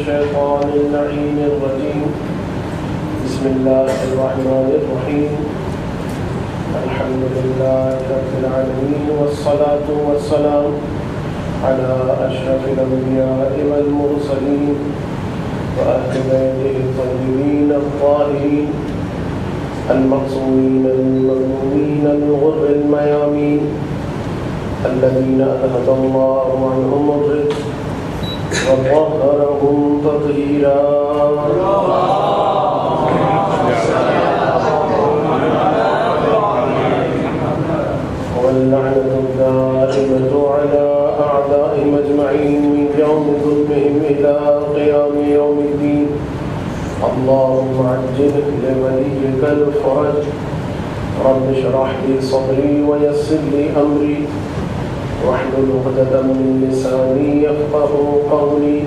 الشيطان اللعين الرجيم بسم الله الرحمن الرحيم الحمد لله رب العالمين والصلاة والسلام على أشرف الأنبياء والمرسلين وأهل بيته الطيبين الطاهرين المعصومين المظلومين الغر الميامين الذين أذهب الله عنهم الرجس وطهرهم تطهيرا واللعنة الدائمة على أعدائهم أجمعين من يوم ظلمهم إلى قيام يوم الدين اللهم عجل لوليك الفرج رب اشرح لي صدري ويسر لي أمري واحلل عقدة من لساني يفقهوا قولي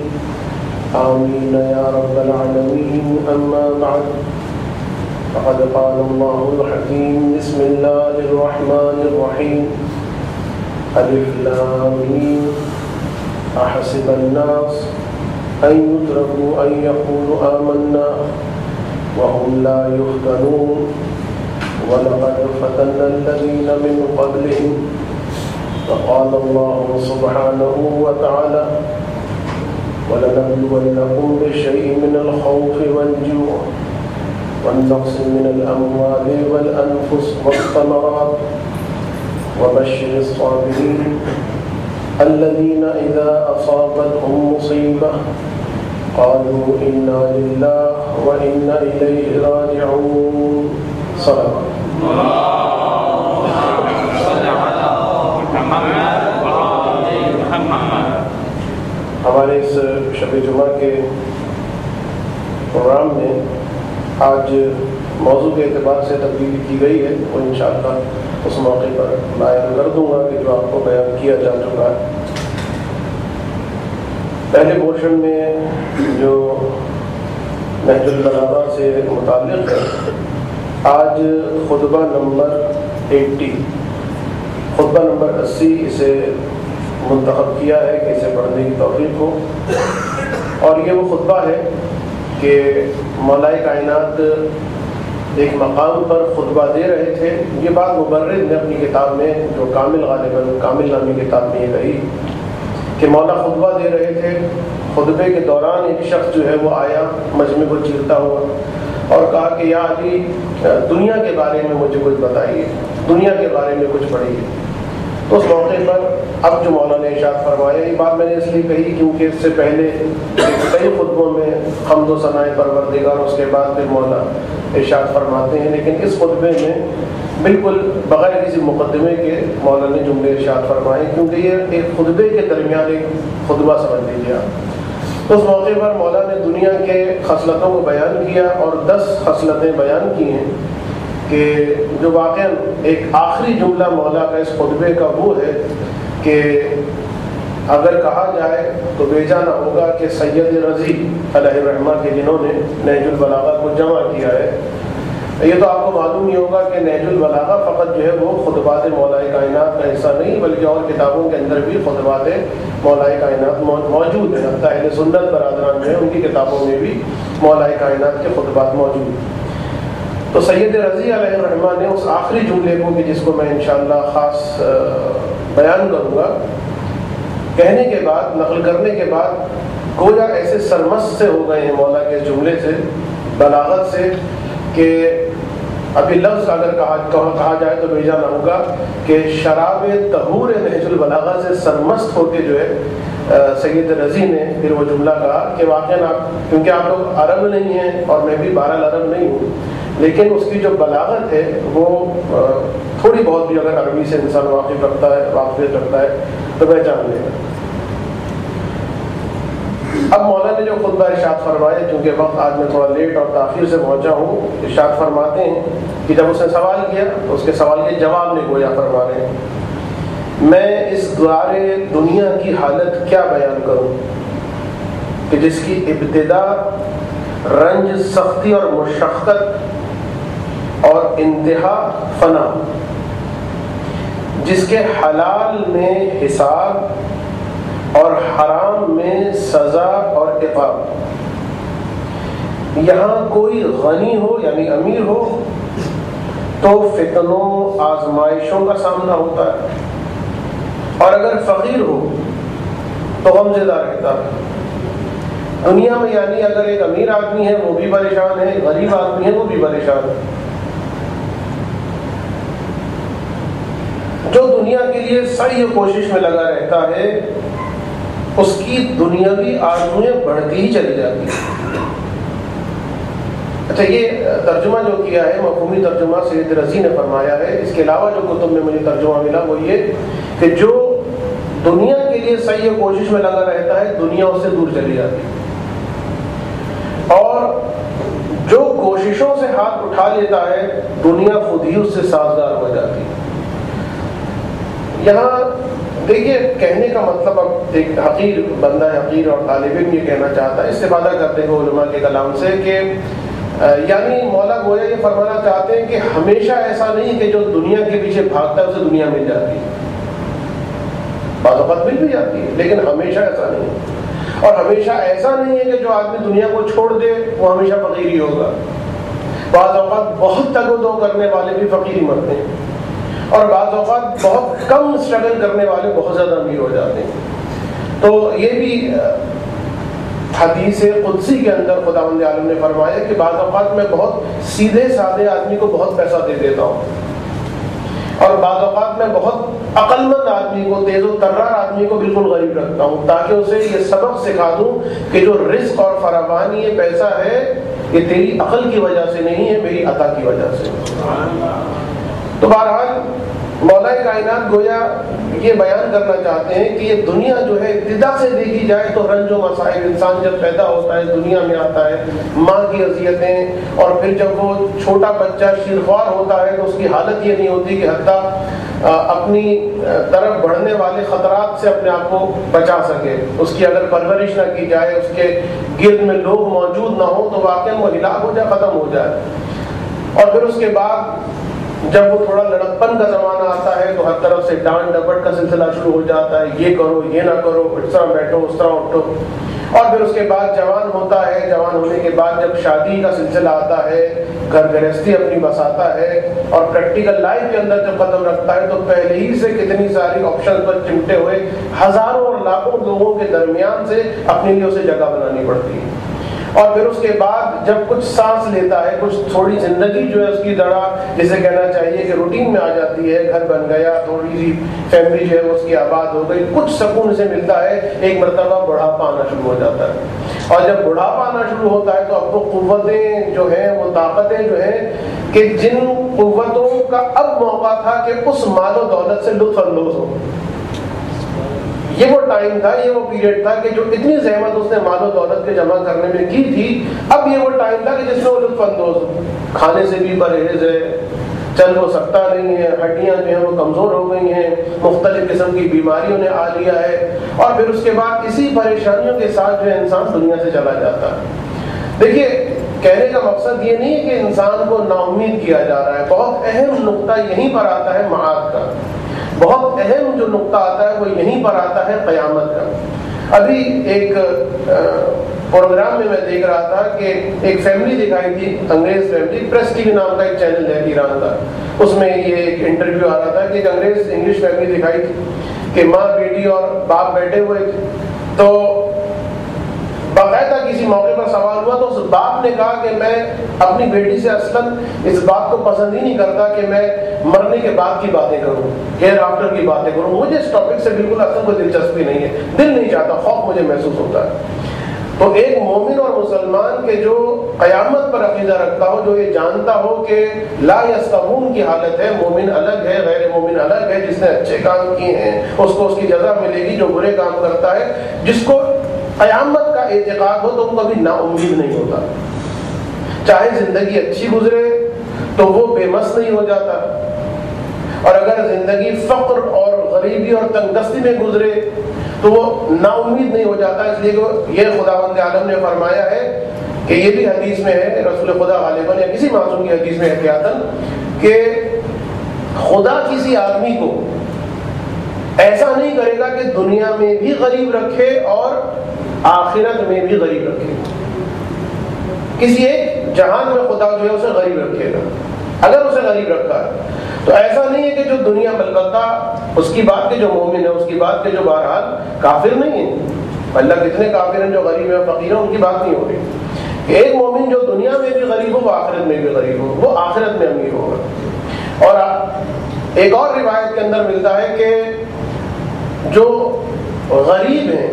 آمين يا رب العالمين أما بعد فقد قال الله الحكيم بسم الله الرحمن الرحيم ألف لام ميم أحسب الناس أن يتركوا أن يقولوا آمنا وهم لا يفتنون ولقد فتنا الذين من قبلهم فقال الله سبحانه وتعالى ولنبلونكم بشيء من الخوف والجوع والنقص من الأموال والأنفس والثمرات وبشر الصابرين الذين إذا أصابتهم مصيبة قالوا إنا لله وإنا إليه راجعون صلى ہمارے اس شب جمعہ کے پروگرام میں آج موضوع کے اعتبار سے تبدیلی کی گئی ہے اور انشاءاللہ اس موقع پر بیان کر دوں گا کہ جو آپ کو بیان کیا جا چکا ہے. پہلے پورشن میں جو نہج البلاغہ سے متعلق ہے آج خطبہ نمبر 80 اسے منتخب کیا ہے کہ اسے پڑھنے کی توفیق ہو. اور یہ وہ خطبہ ہے کہ مولا کائنات ایک مقام پر خطبہ دے رہے تھے. یہ بات مبرد نے اپنی کتاب میں جو غالباً کامل نامی کتاب میں یہ کہی کہ مولا خطبہ دے رہے تھے. خطبے کے دوران ایک شخص جو ہے وہ آیا مجمع کو چیرتا ہوا اور کہا کہ یا علی دنیا کے بارے میں مجھے کچھ بتائیے, دنیا کے بارے میں کچھ پڑھیے. تو اس موقع پر اب جو مولا نے ارشاد فرمایا, یہ بات میں نے اس لیے کہی کیونکہ اس سے پہلے کئی خطبوں میں حمد و ثناء پروردگار اس کے بعد پھر مولا ارشاد فرماتے ہیں, لیکن اس خطبے میں بالکل بغیر کسی مقدمے کے مولا نے جملے ارشاد فرمائے کیونکہ یہ ایک خطبے کے درمیان ایک خطبہ سمجھ لیجیے آپ. تو اس موقع پر مولا نے دنیا کے خصلتوں کو بیان کیا اور 10 خصلتیں بیان کی ہیں کہ جو واقعا ایک آخری جملہ مولا کا اس خطبے کا وہ ہے کہ اگر کہا جائے تو بیجا نہ ہوگا کہ سید رضی علیہ الرحمہ کے جنہوں نے نہج البلاغہ کو جمع کیا ہے. یہ تو آپ کو معلوم ہی ہوگا کہ نہج البلاغہ فقط جو ہے وہ خطبات مولا کائنات کا حصہ نہیں بلکہ اور کتابوں کے اندر بھی خطبات مولا کائنات موجود ہیں. حتیٰ اہل سنت برادران جو ہیں ان کی کتابوں میں بھی مولا کائنات کے خطبات موجود ہیں. تو سید رضی علیہ الرحمہ نے اس آخری جملے کو کہ جس کو میں انشاءاللہ خاص بیان کروں گا کہنے کے بعد, نقل کرنے کے بعد گویا ایسے سرمست سے ہو گئے ہیں مولا کے جملے سے, بلاغت سے, کہ ابھی لفظ اگر کہا جائے تو بھیجا نہ ہوگا کہ شراب طہور نہج البلاغہ سے سرمست ہو کے جو ہے سید رضی نے پھر وہ جملہ کہا کہ واقعا آپ کیونکہ آپ لوگ عرب نہیں ہیں اور میں بھی بہرحال عرب نہیں ہوں, لیکن اس کی جو بلاغت ہے وہ تھوڑی بہت بھی اگر عربی سے انسان واقفیت رکھتا ہے تو پہچان لے گا. اب مولا نے جو خطبہ ارشاد فرمایا, چونکہ وقت آج میں تھوڑا لیٹ اور تاخیر سے پہنچا ہوں, ارشاد فرماتے ہیں کہ جب اس نے سوال کیا تو اس کے سوال کے جواب میں گویا فرما رہے ہیں میں اس دوارے دنیا کی حالت کیا بیان کروں کہ جس کی ابتدا رنج, سختی اور مشقت اور انتہا فنا, جس کے حلال میں حساب اور حرام میں سزا اور عقاب۔ یہاں کوئی غنی ہو یعنی امیر ہو تو فتنوں آزمائشوں کا سامنا ہوتا ہے، اور اگر فقیر ہو تو غم زدہ رہتا ہے۔ دنیا میں یعنی اگر ایک امیر آدمی ہے وہ بھی پریشان ہے، غریب آدمی ہے وہ بھی پریشان ہے۔ جو دنیا کے لیے سعی و کوشش میں لگا رہتا ہے اس کی دنیاوی آرزوئیں بڑھتی ہی چلی جاتی ہیں۔ اچھا، یہ ترجمہ جو کیا ہے مفہومی ترجمہ سید رضی نے فرمایا ہے۔ اس کے علاوہ جو کتب میں مجھے ترجمہ ملا وہ یہ کہ جو دنیا کے لیے سعی و کوشش میں لگا رہتا ہے دنیا اس سے دور چلی جاتی ہے، اور جو کوششوں سے ہاتھ اٹھا لیتا ہے دنیا خود ہی اس سے سازگار ہو جاتی ہے۔ یہاں دیکھیے کہنے کا مطلب، اب ایک حقیر بندہ حقیر اور طالب علم یہ کہنا چاہتا ہے استفادہ کرتے ہوئے علماء کے کلام سے کہ یعنی مولا گویا یہ فرمانا چاہتے ہیں کہ ہمیشہ ایسا نہیں کہ جو دنیا کے پیچھے بھاگتا ہے اسے دنیا مل جاتی ہے، بعض اوقات مل بھی جاتی ہے لیکن ہمیشہ ایسا نہیں ہے۔ اور ہمیشہ ایسا نہیں ہے کہ جو آدمی دنیا کو چھوڑ دے وہ ہمیشہ فقیر ہی ہوگا۔ بعض اوقات بہت تگ و دو کرنے والے بھی فقیر ہی مرتے ہیں، اور بعض اوقات بہت کم اسٹرگل کرنے والے بہت زیادہ امیر ہو جاتے ہیں۔ تو یہ بھی حدیث قدسی کے اندر خداوند عالم نے فرمایا کہ بعض اوقات میں بہت سیدھے سادے آدمی کو بہت پیسہ دے دیتا ہوں، اور بعض اوقات میں بہت عقل مند آدمی کو، تیز و ترار آدمی کو بالکل غریب رکھتا ہوں تاکہ اسے یہ سبق سکھا دوں کہ جو رزق اور فراوانی یہ پیسہ ہے یہ تیری عقل کی وجہ سے نہیں ہے، میری عطا کی وجہ سے۔ تو بہرحال مولا کائنات گویا یہ بیان کرنا چاہتے ہیں کہ یہ دنیا جو ہے ابتدا سے دیکھی جائے تو رنج و مصائب، انسان جب پیدا ہوتا ہے دنیا میں آتا ہے ماں کی اذیتیں، اور پھر جب وہ چھوٹا بچہ شیرخوار ہوتا ہے تو اس کی حالت یہ نہیں ہوتی کہ حتیٰ اپنی طرف بڑھنے والے خطرات سے اپنے آپ کو بچا سکے۔ اس کی اگر پرورش نہ کی جائے، اس کے گرد میں لوگ موجود نہ ہوں تو واقعاً وہ ہلاک ہو جائے، ختم ہو جائے۔ اور پھر اس کے بعد جب وہ تھوڑا لڑکپن کا زمانہ آتا ہے تو ہر طرف سے ڈانٹ ڈپٹ کا سلسلہ شروع ہو جاتا ہے، یہ کرو یہ نہ کرو، اس طرح بیٹھو اس طرح اٹھو۔ اور پھر اس کے بعد جوان ہوتا ہے، جوان ہونے کے بعد جب شادی کا سلسلہ آتا ہے، گھر گرہستی اپنی بساتا ہے، اور پریکٹیکل لائف کے اندر جب قدم رکھتا ہے تو پہلے ہی سے کتنی ساری آپشن پر چمٹے ہوئے ہزاروں اور لاکھوں لوگوں کے درمیان سے اپنے لیے اسے جگہ بنانی پڑتی ہے۔ اور پھر اس کے بعد جب کچھ سانس لیتا ہے، کچھ تھوڑی زندگی جو ہے اس کی دڑا جسے کہنا چاہیے کہ روٹین میں آ جاتی ہے، گھر بن گیا، تھوڑی سی فیملی جو ہے اس کی آباد ہو گئی، کچھ سکون سے ملتا ہے، ایک مرتبہ بڑھاپا آنا شروع ہو جاتا ہے۔ اور جب بڑھاپا آنا شروع ہوتا ہے تو اب وہ قوتیں جو ہیں، وہ طاقتیں جو ہیں کہ جن قوتوں کا اب موقع تھا کہ اس مال و دولت سے لطف اندوز ہو، یہ وہ ٹائم تھا، یہ وہ پیریڈ تھا کہ جو اتنی زحمت اس نے مال و دولت کے جمع کرنے میں کی تھی، اب یہ وہ ٹائم تھا کہ جس میں وہ لطف اندوز ہو۔ کھانے سے بھی پرہیز ہے، چل وہ سکتا نہیں ہے، ہڈیاں جو ہیں وہ کمزور ہو گئی ہیں، مختلف قسم کی بیماریوں نے آ لیا ہے، اور پھر اس کے بعد اسی پریشانیوں کے ساتھ جو ہے انسان دنیا سے چلا جاتا ہے۔ دیکھیے کہنے کا مقصد یہ نہیں ہے کہ انسان کو نا امید کیا جا رہا ہے، بہت اہم نقطہ یہیں پر آتا ہے معاد کا، بہت اہم جو نقطہ آتا ہے وہ یہیں پر آتا ہے قیامت کا۔ ابھی ایک پروگرام میں دیکھ رہا تھا کہ ایک فیملی دکھائی تھی، انگریز فیملی، پریس ٹی وی نام کا ایک چینل ہے ایران کا، اس میں یہ ایک انٹرویو آ رہا تھا کہ ایک انگریز انگلش فیملی دکھائی تھی کہ ماں بیٹی اور باپ بیٹھے ہوئے تھے، تو باقاعدہ کسی موقع پر سوال ہوا تو اس باپ نے کہا کہ میں اپنی بیٹی سے اصلاً اس بات کو پسند ہی نہیں کرتا کہ میں مرنے کے بعد کی باتیں کروں، ہیئر آفٹر کی باتیں کروں، مجھے اس ٹاپک سے بالکل اصل کوئی دلچسپی نہیں ہے، دل نہیں چاہتا، خوف مجھے محسوس ہوتا ہے۔ تو ایک مومن اور مسلمان کے جو قیامت پر عقیدہ رکھتا ہو، جو یہ جانتا ہو کہ لا یستوون کی حالت ہے، مومن الگ ہے غیر مومن الگ ہے، جس نے اچھے کام کیے ہیں اس کو اس کی جزا ملے گی، جو برے کام کرتا ہے، جس کو قیامت کا اعتقاد ہو تو وہ کبھی نا امید نہیں ہوتا، چاہے زندگی اچھی گزرے تو وہ بے مس نہیں ہو جاتا، اور اگر زندگی فقر اور غریبی اور تنگ دستی میں گزرے تو وہ نا امید نہیں ہو جاتا۔ اس لیے یہ خداوند عالم نے فرمایا ہے کہ یہ بھی حدیث میں ہے، رسول خدا غالباً یا کسی معصوم کی حدیث میں احتیاطاً، کہ خدا کسی آدمی کو ایسا نہیں کرے گا کہ دنیا میں بھی غریب رکھے اور آخرت میں بھی غریب رکھے. کسی ایک جہان میں خدا جو ہے اسے غریب رکھے گا. اگر اسے غریب رکھا ہے تو ایسا نہیں ہے کہ جو دنیا بلبتہ اس کی بات کے جو مومن ہے، اس کی بات کے جو بہرحال کافر نہیں ہے. اللہ کتنے کافر ہیں جو غریب ہیں فقیر ہیں، ان کی بات نہیں ہو رہی. ایک مومن جو دنیا میں بھی غریب ہو وہ آخرت میں بھی غریب ہو، وہ آخرت میں امیر ہوگا. اور ایک اور روایت کے اندر ملتا ہے کہ جو غریب ہیں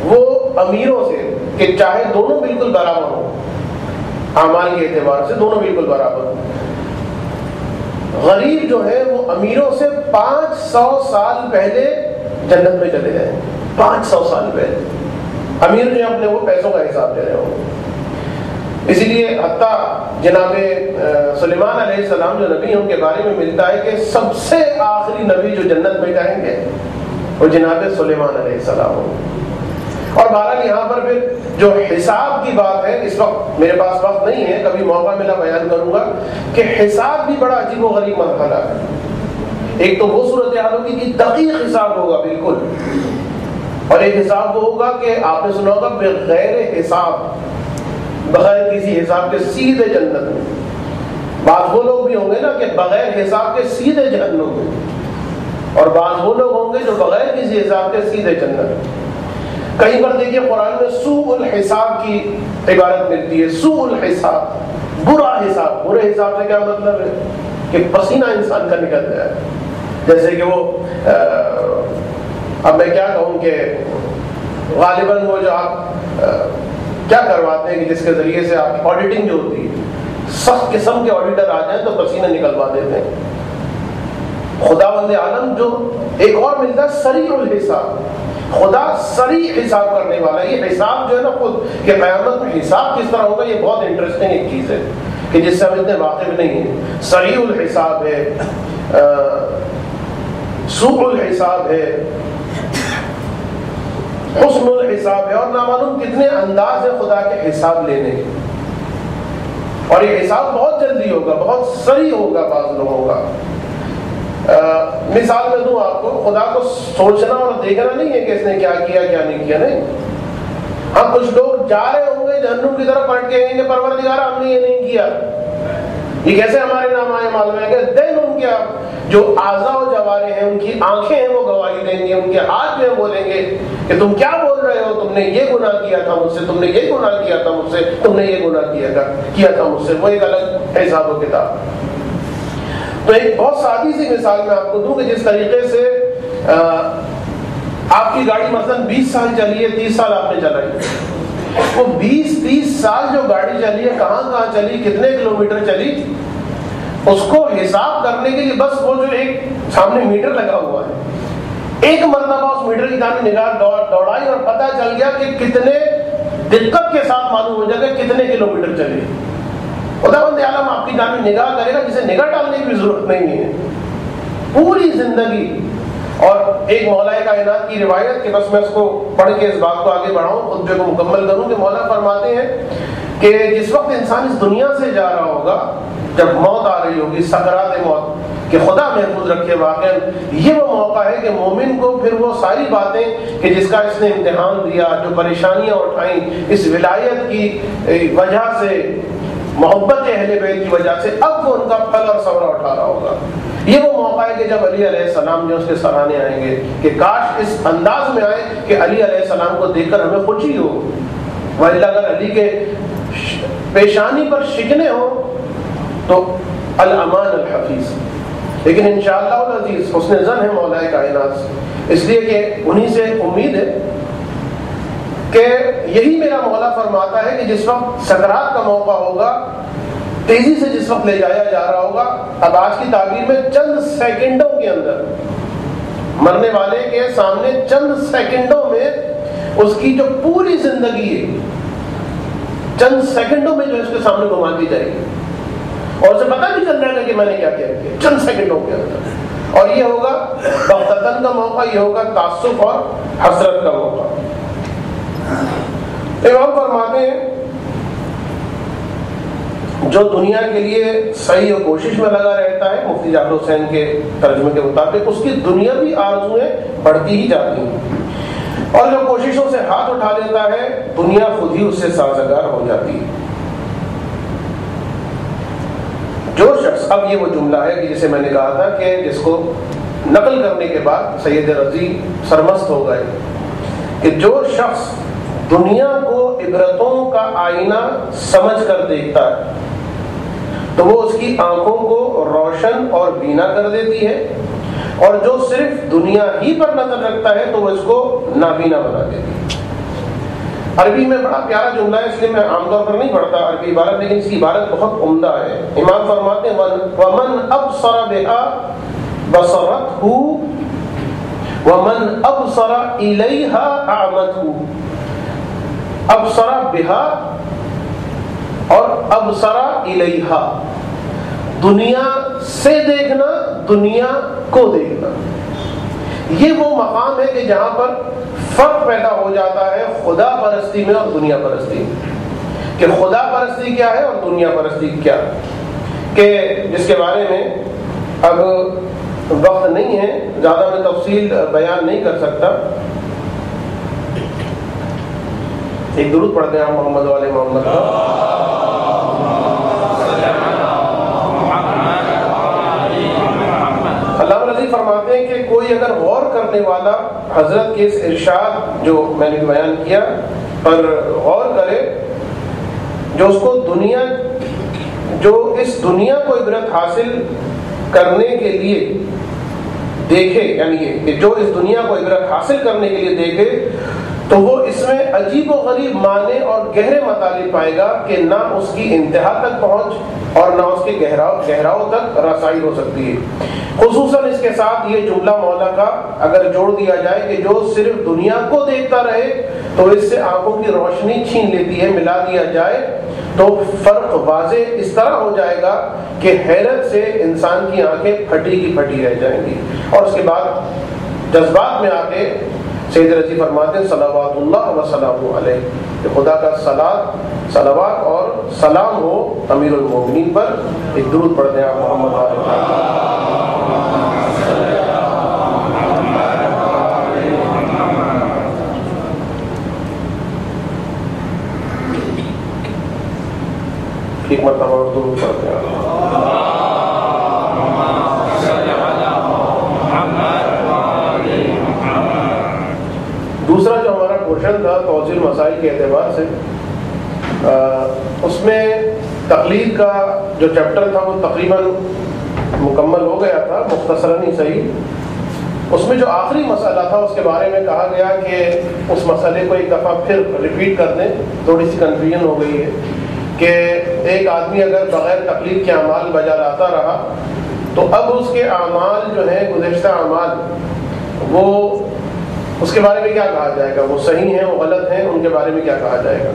وہ امیروں سے، کہ چاہے دونوں بالکل برابر ہوں اعمال کے اعتبار سے، دونوں بالکل برابر ہوں، غریب جو ہے وہ امیروں سے 500 سال پہلے جنت میں چلے جائیں. 500 سال پہلے امیر جو اپنے وہ پیسوں کا حساب دے رہے ہوں. اسی لیے حتیٰ جناب سلیمان علیہ السلام جو نبی ہیں ان کے بارے میں ملتا ہے کہ سب سے آخری نبی جو جنت میں جائیں گے وہ جناب سلیمان علیہ السلام ہوں. اور بہرحال یہاں پر پھر جو حساب کی بات ہے، اس وقت میرے پاس وقت نہیں ہے، کبھی موقع ملا بیان کروں گا کہ حساب بھی بڑا عجیب و غریب مرحلہ ہے. ایک تو وہ صورتحال ہوگی کہ دقیق حساب ہوگا بالکل، اور ایک حساب وہ ہوگا کہ آپ نے سنا ہوگا بغیر حساب، بغیر کسی حساب کے سیدھے جنت میں. بعض وہ لوگ بھی ہوں گے نا کہ بغیر حساب کے سیدھے جہنم میں، اور بعض وہ لوگ ہوں گے جو بغیر کسی حساب کے سیدھے جنت میں. کہیں پر دیکھیے قرآن میں سوء الحساب کی عبارت ملتی ہے. سوء الحساب، برا حساب. برے حساب سے کیا مطلب ہے کہ پسینہ انسان کا نکل جائے. جیسے کہ وہ اب میں کیا کہوں کہ غالباً وہ جو آپ کیا کرواتے ہیں کہ جس کے ذریعے سے آپ کی آڈیٹنگ جو ہوتی ہے، سخت قسم کے آڈیٹر آ جائیں تو پسینہ نکلوا دیتے ہیں. خداوند عالم جو ایک اور ملتا ہے سریع الحساب، خدا سریع حساب کرنے والا. یہ حساب جو ہے نا خود کہ قیامت میں حساب کس طرح ہوگا، یہ بہت انٹرسٹنگ ایک چیز ہے کہ جس سے ہم اتنے واقف نہیں ہیں. سریع الحساب ہے، سوء الحساب ہے، حسن الحساب ہے، اور نامعلوم کتنے انداز ہے خدا کے حساب لینے کے. اور یہ حساب بہت جلدی ہوگا، بہت سریع ہوگا بعض لوگوں کا. مثال میں دوں آپ کو، خدا کو سوچنا اور دیکھنا نہیں ہے کہ اس نے کیا کیا کیا نہیں کیا. نہیں، ہم کچھ لوگ جا رہے ہوں گے جہنم کی طرف پلٹ کے کہیں گے پروردگار ہم نے یہ نہیں کیا. یہ کیسے ہمارے نام آئے معلوم ہے کہ دین ان کے جو اعضاء و جوارح ہیں، ان کی آنکھیں ہیں وہ گواہی دیں گے، ان کے ہاتھ جو بولیں گے کہ تم کیا بول رہے ہو، تم نے یہ گناہ کیا تھا مجھ سے، تم نے یہ گناہ کیا تھا مجھ سے، تم نے یہ گناہ کیا تھا مجھ سے. وہ ایک الگ حساب و کتاب. تو ایک بہت سادی سی مثال میں آپ کو دوں کہ جس طریقے سے آپ کی گاڑی مثلا 20 سال چلی ہے، 30 سال آپ نے چلائی، وہ 20-30 سال جو گاڑی چلی ہے کہاں کہاں چلی، کتنے کلومیٹر چلی، اس کو حساب کرنے کے لیے بس وہ جو ایک سامنے میٹر لگا ہوا ہے، ایک مرتبہ اس میٹر کی طرف نگاہ دوڑائی اور پتہ چل گیا کہ کتنے دقت کے ساتھ معلوم ہو جائے گا کتنے کلومیٹر چلی. خداوند عالم آپ کی جانب نگاہ کرے گا جسے نگاہ ڈالنے کی بھی ضرورت نہیں ہے. پوری زندگی. اور ایک مولا کائنات کی روایت کہ بس میں اس کو پڑھ کے اس بات کو آگے بڑھاؤں، خطبے کو مکمل کروں، کہ مولا فرماتے ہیں کہ جس وقت انسان اس دنیا سے جا رہا ہوگا، جب موت آ رہی ہوگی، سکرات موت، کہ خدا محفوظ رکھے، واقعا یہ وہ موقع ہے کہ مومن کو پھر وہ ساری باتیں کہ جس کا اس نے امتحان دیا، جو پریشانیاں اٹھائیں اس ولایت کی وجہ سے، محبت اہل بیت کی وجہ سے، اب وہ ان کا پھل اور ثمرہ اٹھا رہا ہوگا. یہ وہ موقع ہے کہ جب علی علیہ السلام جو اس کے سرانے آئیں گے کہ کاش اس انداز میں آئے کہ علی علیہ السلام کو دیکھ کر ہمیں خوشی ہو، وَإِلَّا اگر علی کے پیشانی پر شکنے ہوں تو الامان الحفیظ. لیکن انشاءاللہ العزیز حسن ظن ہے مولا کائنات، اس لیے کہ انہی سے امید ہے کہ یہی میرا مولا فرماتا ہے کہ جس وقت سکرات کا موقع ہوگا، تیزی سے جس وقت لے جایا جا رہا ہوگا، اب آج کی تعبیر میں چند سیکنڈوں کے اندر مرنے والے کے سامنے چند سیکنڈوں میں اس کی جو پوری زندگی ہے چند سیکنڈوں میں جو اس کے سامنے گھما دی جائے گی، اور اسے پتہ بھی چل جائے گا کہ میں نے کیا کیا چند سیکنڈوں کے اندر. اور یہ ہوگا بغتتاً کا موقع، یہ ہوگا تعصب اور حسرت کا موقع. امام فرماتے ہیں جو دنیا کے لیے صحیح اور کوشش میں لگا رہتا ہے، مفتی جعفر حسین کے ترجمے کے مطابق اس کی دنیاوی آرزویں بڑھتی ہی جاتی ہیں، اور جو کوششوں سے ہاتھ اٹھا لیتا ہے دنیا خود ہی اس سے سازگار ہو جاتی ہے۔ جو شخص، اب یہ وہ جملہ ہے کہ جسے میں نے کہا تھا کہ جس کو نقل کرنے کے بعد سید رضی سرمست ہو گئے، کہ جو شخص دنیا کو عبرتوں کا آئینہ سمجھ کر دیکھتا ہے تو وہ اس کی آنکھوں کو روشن اور بینا کر دیتی ہے، اور جو صرف دنیا ہی پر نظر رکھتا ہے تو وہ اس کو نابینا بنا دیتی ہے۔ عربی میں بڑا پیارا جملہ ہے، اس لیے میں عام طور پر نہیں پڑھتا عربی عبارت، لیکن اس کی عبارت بہت عمدہ ہے۔ امام فرماتے ہیں وَمَنْ أَبْصَرَ بِهَا بَصَرَتْهُ وَمَنْ أَبْصَرَ إِلَيْهَا أَعْمَتْهُ۔ ابصر بہا اور ابصر الیہا، دنیا سے دیکھنا، دنیا کو دیکھنا، یہ وہ مقام ہے کہ جہاں پر فرق پیدا ہو جاتا ہے خدا پرستی میں اور دنیا پرستی میں، کہ خدا پرستی کیا ہے اور دنیا پرستی کیا ہے، کہ جس کے بارے میں اب وقت نہیں ہے، زیادہ میں تفصیل بیان نہیں کر سکتا۔ ایک درود پڑھتے ہیں آپ محمد والے محمد کا۔ علامہ رضی فرماتے ہیں کہ کوئی اگر غور کرنے والا حضرت کے اس ارشاد جو میں نے بیان کیا پر غور کرے، جو اس کو جو اس دنیا کو عبرت حاصل کرنے کے لیے دیکھے، یعنی یہ کہ جو اس دنیا کو عبرت حاصل کرنے کے لیے دیکھے تو وہ اس میں عجیب و غریب معنی اور گہرے مطالب پائے گا کہ نہ اس کی انتہا تک پہنچ اور نہ اس کے گہراؤں تک رسائی ہو سکتی ہے۔ خصوصاً اس کے ساتھ یہ جملہ مولا کا اگر جوڑ دیا جائے کہ جو صرف دنیا کو دیکھتا رہے تو اس سے آنکھوں کی روشنی چھین لیتی ہے، ملا دیا جائے تو فرق واضح اس طرح ہو جائے گا کہ حیرت سے انسان کی آنکھیں پھٹی کی پھٹی رہ جائیں گی۔ اور اس کے بعد جذبات میں آ کے سید رضی فرماتے ہیں صلوات اللہ وسلام علیہ، کہ خدا کا صلوات اور سلام ہو امیر المومنین پر۔ ایک درود پڑھتے ہیں آپ محمد ایک مرتبہ درود پڑھتے ہیں۔ دوسرا جو ہمارا پورشن تھا توضیح المسائل کے اعتبار سے، اس میں تقلید کا جو چیپٹر تھا وہ تقریباً مکمل ہو گیا تھا، مختصراً ہی صحیح۔ اس میں جو آخری مسئلہ تھا اس کے بارے میں کہا گیا کہ اس مسئلے کو ایک دفعہ پھر ریپیٹ کر دیں، تھوڑی سی کنفیوژن ہو گئی ہے کہ ایک آدمی اگر بغیر تقلید کے اعمال بجا لاتا رہا تو اب اس کے اعمال جو ہیں گزشتہ اعمال وہ اس کے بارے میں کیا کہا جائے گا، وہ صحیح ہیں وہ غلط ہیں، ان کے بارے میں کیا کہا جائے گا۔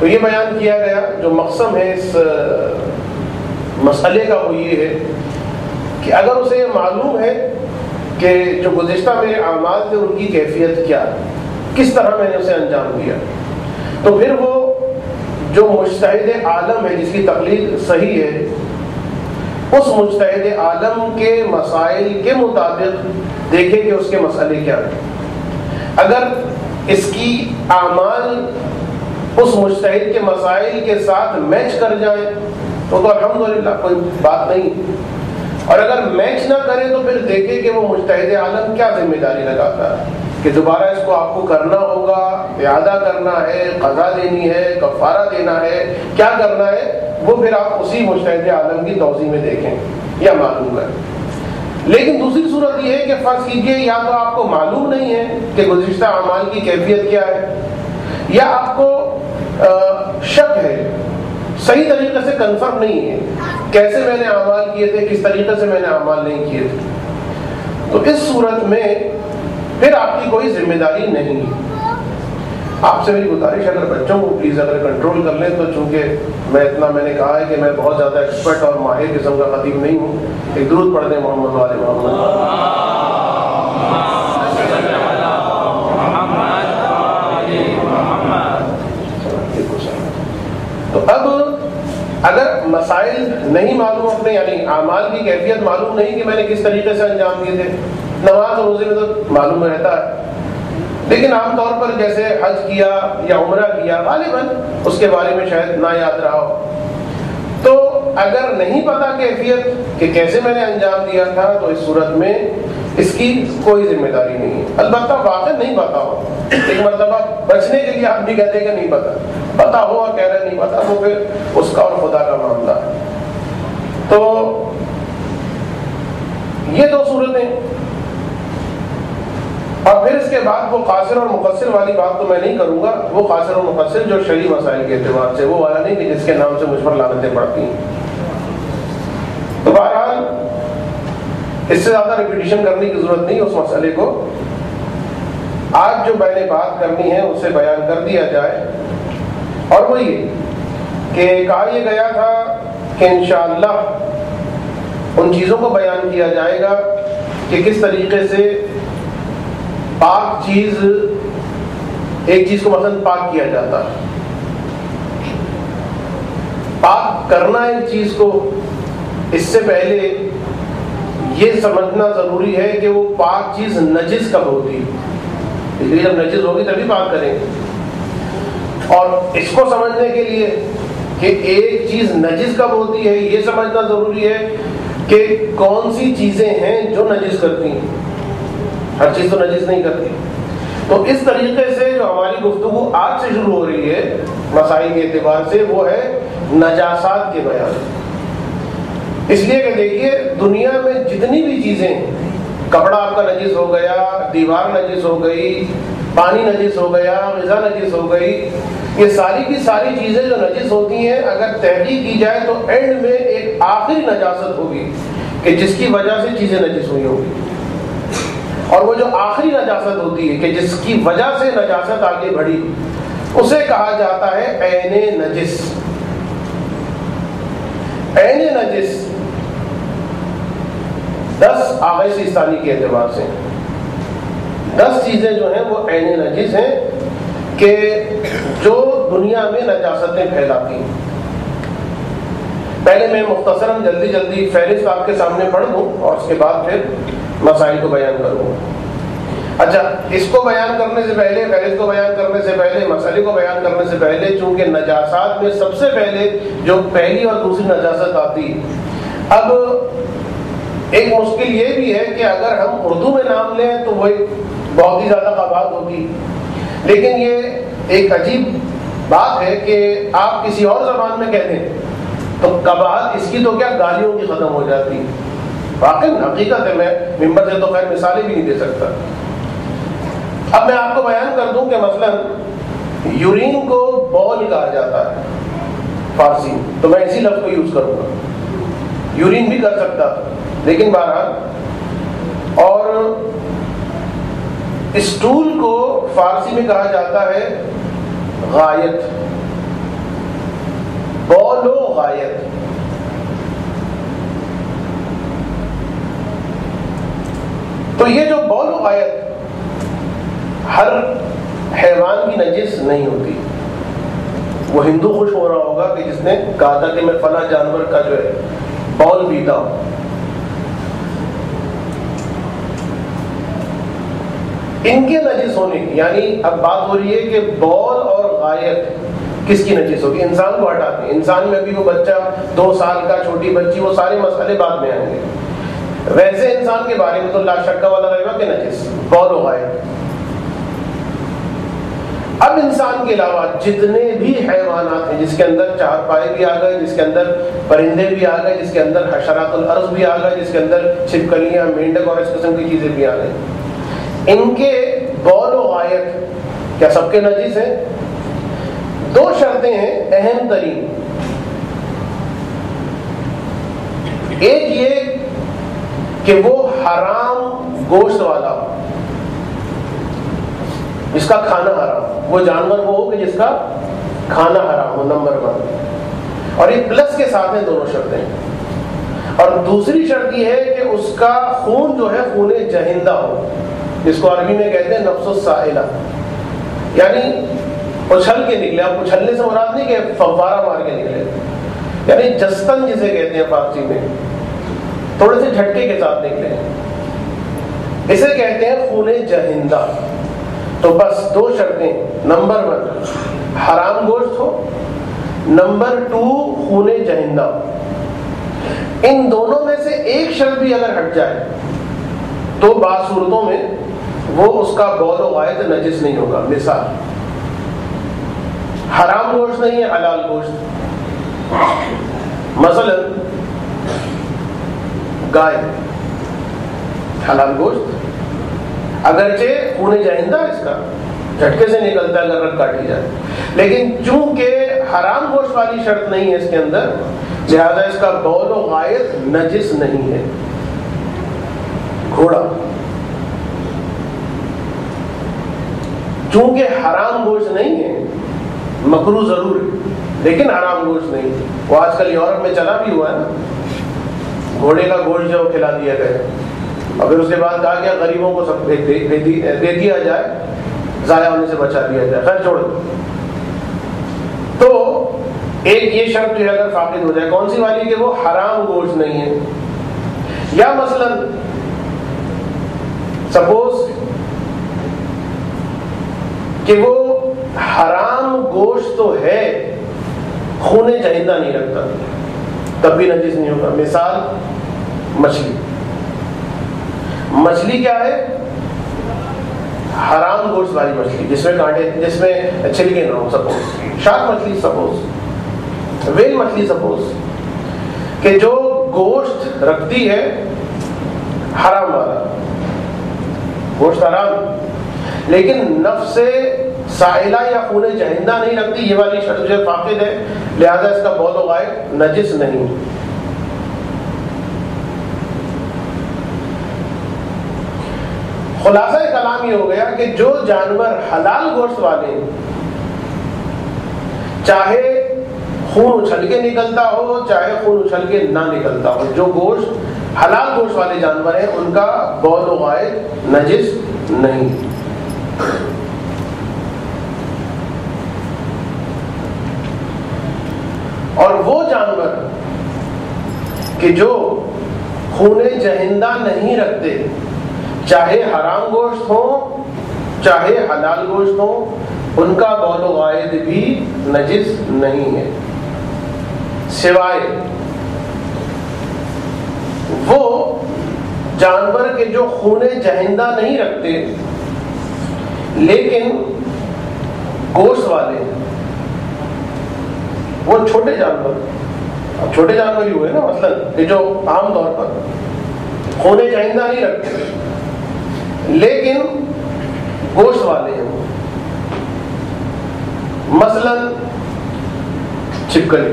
تو یہ بیان کیا گیا جو مقصد ہے اس مسئلے کا وہ یہ ہے کہ اگر اسے یہ معلوم ہے کہ جو گزشتہ میرے اعمال تھے ان کی کیفیت کیا ہے، کس طرح میں نے اسے انجام دیا، تو پھر وہ جو مجتہد عالم ہے جس کی تقلید صحیح ہے، اس مجتہد عالم کے مسائل کے مطابق دیکھے کہ اس کے مسئلے کیا ہیں۔ اگر اس کی اعمال اس مجتہد کے مسائل کے ساتھ میچ کر جائیں تو الحمدللہ کوئی بات نہیں، اور اگر میچ نہ کرے تو پھر دیکھے کہ وہ مجتہد عالم کیا ذمہ داری لگاتا ہے کہ دوبارہ اس کو آپ کو کرنا ہوگا، اعادہ کرنا ہے، قضا دینی ہے، کفارہ دینا ہے، کیا کرنا ہے، وہ پھر آپ اسی مجتہد عالم کی توضیح میں دیکھیں یا معلوم کریں۔ لیکن دوسری صورت یہ ہے کہ فرض کیجئے یا تو آپ کو معلوم نہیں ہے کہ گزشتہ اعمال کی کیفیت کیا ہے، یا آپ کو شک ہے، صحیح طریقے سے کنفرم نہیں ہے کیسے میں نے اعمال کیے تھے، کس طریقے سے میں نے اعمال نہیں کیے تھے، تو اس صورت میں پھر آپ کی کوئی ذمہ داری نہیں ہے۔ آپ سے میری گزارش اگر بچوں کو پلیز اگر کنٹرول کر لیں تو، چونکہ میں نے کہا ہے کہ میں بہت زیادہ ایکسپرٹ اور ماہر قسم کا خطیب نہیں ہوں۔ ایک درود پڑھ دیں محمد والے محمد۔ تو اب اگر مسائل نہیں معلوم اپنے، یعنی اعمال کی کیفیت معلوم نہیں کہ میں نے کس طریقے سے انجام دیے تھے، نماز اور روزے میں تو معلوم رہتا ہے، لیکن عام طور پر جیسے حج کیا یا عمرہ کیا غالباً اس کے بارے میں شاید نہ یاد رہا ہو، تو اگر نہیں پتا کیفیت کہ کیسے میں نے انجام دیا تھا تو اس صورت میں اس کی کوئی ذمہ داری نہیں ہے۔ البتہ واقع نہیں پتا ہو، ایک مرتبہ بچنے کے لیے آپ بھی کہتے ہیں کہ نہیں پتا ہو اور کہہ رہے نہیں پتا، تو پھر اس کا اور خدا کا معاملہ ہے۔ تو یہ دو صورتیں، اور پھر اس کے بعد وہ قاصر اور مقصر والی بات تو میں نہیں کروں گا، وہ قاصر اور مقصر جو شرعی مسائل کے اعتبار سے، وہ والا نہیں کہ جس کے نام سے مجھ پر لعنتیں پڑتی ہیں۔ تو بہرحال اس سے زیادہ ریپیٹیشن کرنے کی ضرورت نہیں، اس مسئلے کو آج جو میں نے بات کرنی ہے اسے بیان کر دیا جائے، اور وہ یہ کہ کہا یہ گیا تھا کہ انشاءاللہ ان چیزوں کو بیان کیا جائے گا کہ کس طریقے سے پاک چیز، ایک چیز کو مثلا پاک کیا جاتا ہے، پاک کرنا ایک چیز کو، اس سے پہلے یہ سمجھنا ضروری ہے کہ وہ پاک چیز نجس کب ہوتی ہے، اس لیے جب نجس ہوگی تبھی پاک کریں گے، اور اس کو سمجھنے کے لیے کہ ایک چیز نجس کب ہوتی ہے یہ سمجھنا ضروری ہے کہ کون سی چیزیں ہیں جو نجس کرتی ہیں، ہر چیز تو نجس نہیں کرتی۔ تو اس طریقے سے جو ہماری گفتگو آج سے شروع ہو رہی ہے مسائل کے اعتبار سے، وہ ہے نجاسات کے بیان۔ اس لیے کہ دیکھیے دنیا میں جتنی بھی چیزیں، کپڑا آپ کا نجس ہو گیا، دیوار نجس ہو گئی، پانی نجس ہو گیا، غذا نجس ہو گئی، یہ ساری کی ساری چیزیں جو نجس ہوتی ہیں، اگر تحقیق کی جائے تو اینڈ میں ایک آخری نجاست ہوگی کہ جس کی وجہ سے چیزیں نجس ہوئی ہوگی، اور وہ جو آخری نجاست ہوتی ہے کہ جس کی وجہ سے نجاست آگے بڑھی، اسے کہا جاتا ہے عین نجس۔ عین نجس 10 آغاز ثانی کے اعتبار سے 10 چیزیں جو ہیں وہ عین نجس ہیں کہ جو دنیا میں نجاستیں پھیلاتی ہیں۔ پہلے میں مختصراً جلدی فہرست آپ کے سامنے پڑھ دوں اور اس کے بعد پھر مسائل کو بیان کروں۔ اچھا، اس کو بیان کرنے سے پہلے، فہرست کو بیان کرنے سے پہلے، مسئلے کو بیان کرنے سے پہلے، چونکہ نجاسات میں سب سے پہلے جو پہلی اور دوسری نجاست آتی، اب ایک مشکل یہ بھی ہے کہ اگر ہم اردو میں نام لیں تو وہ بہت ہی زیادہ قباحت ہوگی، لیکن یہ ایک عجیب بات ہے کہ آپ کسی اور زبان میں کہتے ہیں تو قباحت اس کی تو کیا گالیوں کی ختم ہو جاتی۔ واقعی حقیقت ہے، میں ممبر سے تو خیر مثالیں بھی نہیں دے سکتا۔ اب میں آپ کو بیان کر دوں کہ مثلا یورین کو بول کہا جاتا ہے فارسی، تو میں اسی لفظ کو یوز کروں گا، یورین بھی کر سکتا لیکن بہرحال، اور اسٹول کو فارسی میں کہا جاتا ہے غائط، بول و غائط۔ تو یہ جو بول و غائط ہر حیوان کی نجس نہیں ہوتی۔ وہ ہندو خوش ہو رہا ہوگا کہ جس نے کہا تھا کہ میں فلاں جانور کا جو ہے بول پیتا ہوں۔ ان کے نجس ہونے کی، یعنی اب بات ہو رہی ہے کہ بول اور غائط کس کی نجس ہوگی، انسان کو ہٹاتے ہیں۔ انسان میں بھی وہ بچہ 2 سال کا، چھوٹی بچی، وہ سارے مسئلے بعد میں آئیں گے۔ ویسے انسان کے بارے میں تو لا شک والا رہے گا کہ نجس بول و غائط۔ اب انسان کے علاوہ جتنے بھی حیوانات ہیں، جس کے اندر چارپائے بھی آ گئے، جس کے اندر پرندے بھی آ گئے، جس کے اندر حشرات الارض بھی آ گئے، جس کے اندر چھپکلیاں، مینڈک اور اس قسم کی چیزیں بھی آ گئی، ان کے بول و غائط کیا سب کے نجس ہیں؟ 2 شرطیں ہیں اہم ترین۔ ایک یہ کہ وہ حرام گوشت والا ہو، جس کا کھانا حرام، وہ جانور وہ ہو کہ جس کا کھانا حرام ہو، نمبر 1۔ اور یہ پلس کے ساتھ ہیں دونوں شرطیں۔ اور دوسری شرط یہ ہے کہ اس کا خون جو ہے خون جہندہ ہو، جس کو عربی میں کہتے ہیں نفس السائلہ، یعنی اچھل کے نکلے۔ اب اچھلنے سے مراد نہیں کہ فوارہ مار کے نکلے، یعنی جستن جسے کہتے ہیں فارسی میں، تھوڑے سے جھٹکے کے ساتھ نکلے، اسے کہتے ہیں خون جہندہ۔ تو بس دو شرطیں، نمبر 1 حرام گوشت ہو، نمبر 2 خون جہندہ۔ ان دونوں میں سے ایک شرط بھی اگر ہٹ جائے تو بعض صورتوں میں وہ اس کا بول و غائط نجس نہیں ہوگا۔ مثال، حرام گوشت نہیں ہے، حلال گوشت، مثلا گائے، حلال گوشت، اگرچہ خون جہندہ اس کا جھٹکے سے نکلتا ہے اگر رگ کاٹی جائے، لیکن چونکہ حرام گوشت والی شرط نہیں ہے اس کے اندر، لہذا اس کا بول و غائط نجس نہیں ہے۔ گھوڑا چونکہ حرام گوشت نہیں ہے، مکروہ ضرور ہے لیکن حرام گوشت نہیں ہے۔ وہ آج کل یورپ میں چلا بھی ہوا ہے نا، گھوڑے کا گوشت جو کھلا دیا گیا اور پھر اس کے بعد کہا گیا غریبوں کو سب دے دیا جائے، ضائع ہونے سے بچا دیا جائے۔ خیر چھوڑ، تو ایک یہ شرط جو ہے اگر فاقد ہو جائے، کون سی والی؟ کہ وہ حرام گوشت نہیں ہے، یا مثلا سپوز کہ وہ حرام گوشت تو ہے، خون جہندہ نہیں رکھتا، تب بھی نجس نہیں ہوگا۔ مثال مچھلی، مچھلی کیا ہے؟ حرام گوشت والی مچھلی جس میں کانٹے، جس میں چھلکے نہ ہو، سپوز شارک مچھلی، سپوز ویل مچھلی، سپوز کہ جو گوشت رکھتی ہے حرام والا گوشت حرام، لیکن نفس سائلہ یا خون جہندہ نہیں رکھتی، یہ والی شرط جو فاقد ہے، لہذا اس کا بول و غائط نجس نہیں۔ خلاصہ کلام یہ ہو گیا کہ جو جانور حلال گوشت والے، چاہے خون اچھل کے نکلتا ہو چاہے خون اچھل کے نہ نکلتا ہو، جو گوشت حلال گوشت والے جانور ہیں ان کا بول و غائط نجس نہیں۔ اور وہ جانور کہ جو خون جہندہ نہیں رکھتے، چاہے حرام گوشت ہو چاہے حلال گوشت ہو، ان کا بول و غائط بھی نجس نہیں ہے، سوائے وہ جانور کے جو خون جہندہ نہیں رکھتے لیکن گوشت والے، وہ چھوٹے جانور، اب چھوٹے جانور ہی ہوئے نا، مثلا کہ جو عام طور پر خون جہندہ نہیں رکھتے لیکن گوشت والے ہیں، مثلا چھپکلی،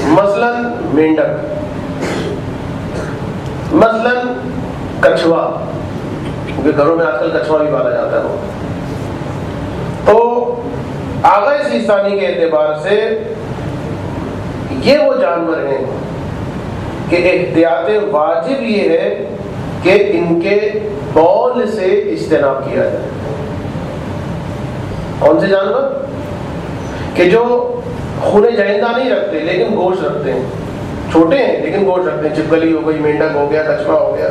مثلا مینڈک، مثلا کچھوا، کیونکہ گھروں میں آج کل کچھوا بھی پالا جاتا ہے، تو آغا سیستانی کے اعتبار سے یہ وہ جانور ہیں کہ احتیاط واجب یہ ہے کہ ان کے بول سے اجتناب کیا جائے۔ کون سے جانور؟ کہ جو خون جہندہ نہیں رکھتے لیکن گوشت رکھتے ہیں، چھوٹے ہیں لیکن گوشت رکھتے ہیں، چھپکلی ہو گئی، مینڈک ہو گیا، کچھوا ہو گیا۔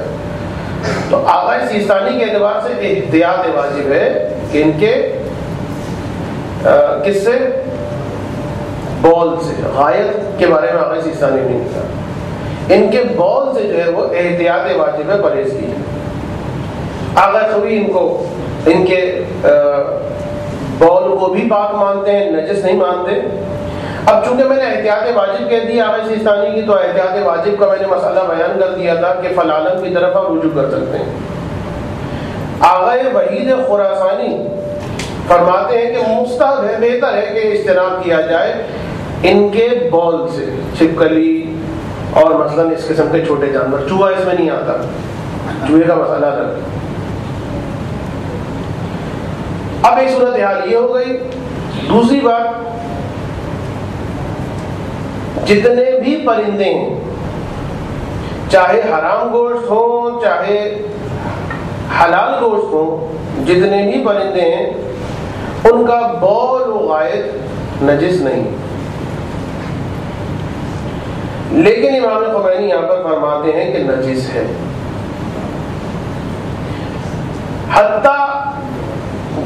تو آغا سیستانی کے اعتبار سے احتیاط واجب ہے کہ ان کے کس سے؟ بول سے۔ غائط کے بارے میں آغا سیستانی نہیں لکھا، ان کے بول سے جو ہے وہ احتیاط واجب ہے، پرہیز کی۔ آغا خوی ان کو، ان کے بول کو بھی پاک مانتے ہیں، نجس نہیں مانتے۔ اب چونکہ میں نے احتیاط واجب کہہ دی آغا سیستانی کی، تو احتیاط واجب کا میں نے مسئلہ بیان کر دیا تھا کہ فلالم کی طرف ہم رجوع کر سکتے ہیں۔ آغا وحید خراسانی فرماتے ہیں کہ مستحب ہے، بہتر ہے کہ اجتناب کیا جائے ان کے بول سے، چھپکلی اور مثلا اس قسم کے چھوٹے جانور، چوہا اس میں نہیں آتا، چوہے کا مسئلہ الگ۔ اب ایک صورتحال یہ ہو گئی۔ دوسری بات، جتنے بھی پرندے ہیں، چاہے حرام گوشت ہو چاہے حلال گوشت ہو، جتنے بھی پرندے ہیں ان کا بول و غائط نجس نہیں۔ لیکن امام خمینی یہاں پر فرماتے ہیں کہ نجس ہے. حتیٰ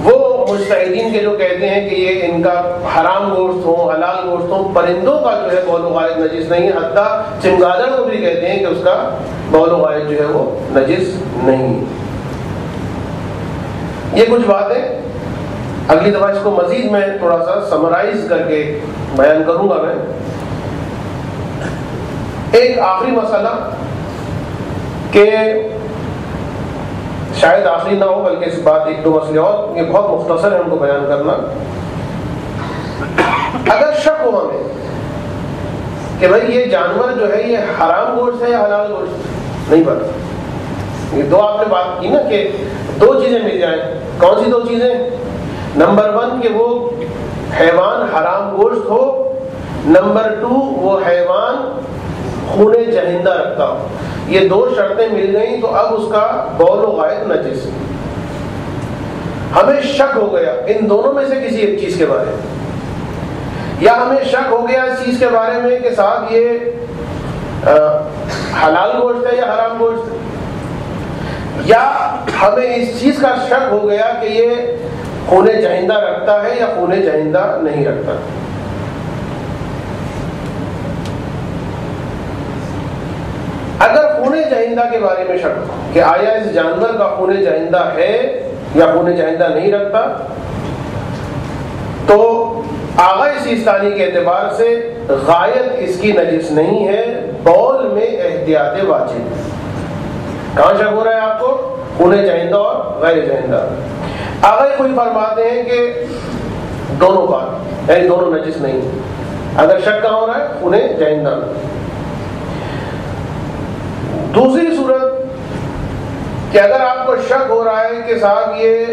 وہ مجتہدین کے جو کہتے ہیں کہ یہ ان کا حرام گوشت ہو حلال گوشت ہو، پرندوں کا جو ہے بول و غائط نجس نہیں ہے. حتیٰ چمگادڑ کو بھی کہتے ہیں کہ اس کا بول و غائط جو ہے وہ نجس نہیں. یہ کچھ باتیں اگلی دفعہ اس کو مزید میں تھوڑا سا سمرائز کر کے بیان کروں گا. میں ایک آخری مسئلہ کہ شاید آخری نہ ہو بلکہ اس بات ایک دو مسئلے اور، یہ بہت مختصر ہے ان کو بیان کرنا. اگر شک ہو ہمیں کہ بھائی یہ جانور جو ہے یہ حرام گوشت ہے یا حلال گوشت، نہیں پتا. یہ دو آپ نے بات کی نا کہ دو چیزیں مل جائیں. کون سی دو چیزیں؟ نمبر 1 کہ وہ حیوان حرام گوشت ہو، نمبر 2 وہ حیوان خون جہندہ رکھتا ہو. یہ دو شرطیں مل گئیں تو اب اس کا بول و غائط نجس. ہمیں شک ہو گیا ان دونوں میں سے کسی ایک چیز کے بارے میں، یا ہمیں شک ہو گیا اس چیز کے بارے میں کہ صاحب یہ حلال گوشت ہے یا حرام گوشت ہے، یا ہمیں اس چیز کا شک ہو گیا کہ یہ خون جہندہ رکھتا ہے یا خون جہندہ نہیں رکھتا. اگر خون جہندہ کے بارے میں شک ہو کہ آیا اس جانور کا خون جہندہ ہے یا خون جہندہ نہیں رکھتا، تو آغا سیستانی کے اعتبار سے غائط اس کی نجس نہیں ہے، بول میں احتیاط واجب. کہاں شک ہو رہا ہے آپ کو؟ خون جہندہ اور غیر جہندہ. آغا کوئی فرماتے ہیں کہ دونوں بات یعنی دونوں نجس نہیں. اگر شک کہاں ہو رہا ہے؟ خون جہندہ. دوسری صورت کہ اگر آپ کو شک ہو رہا ہے کہ صاحب یہ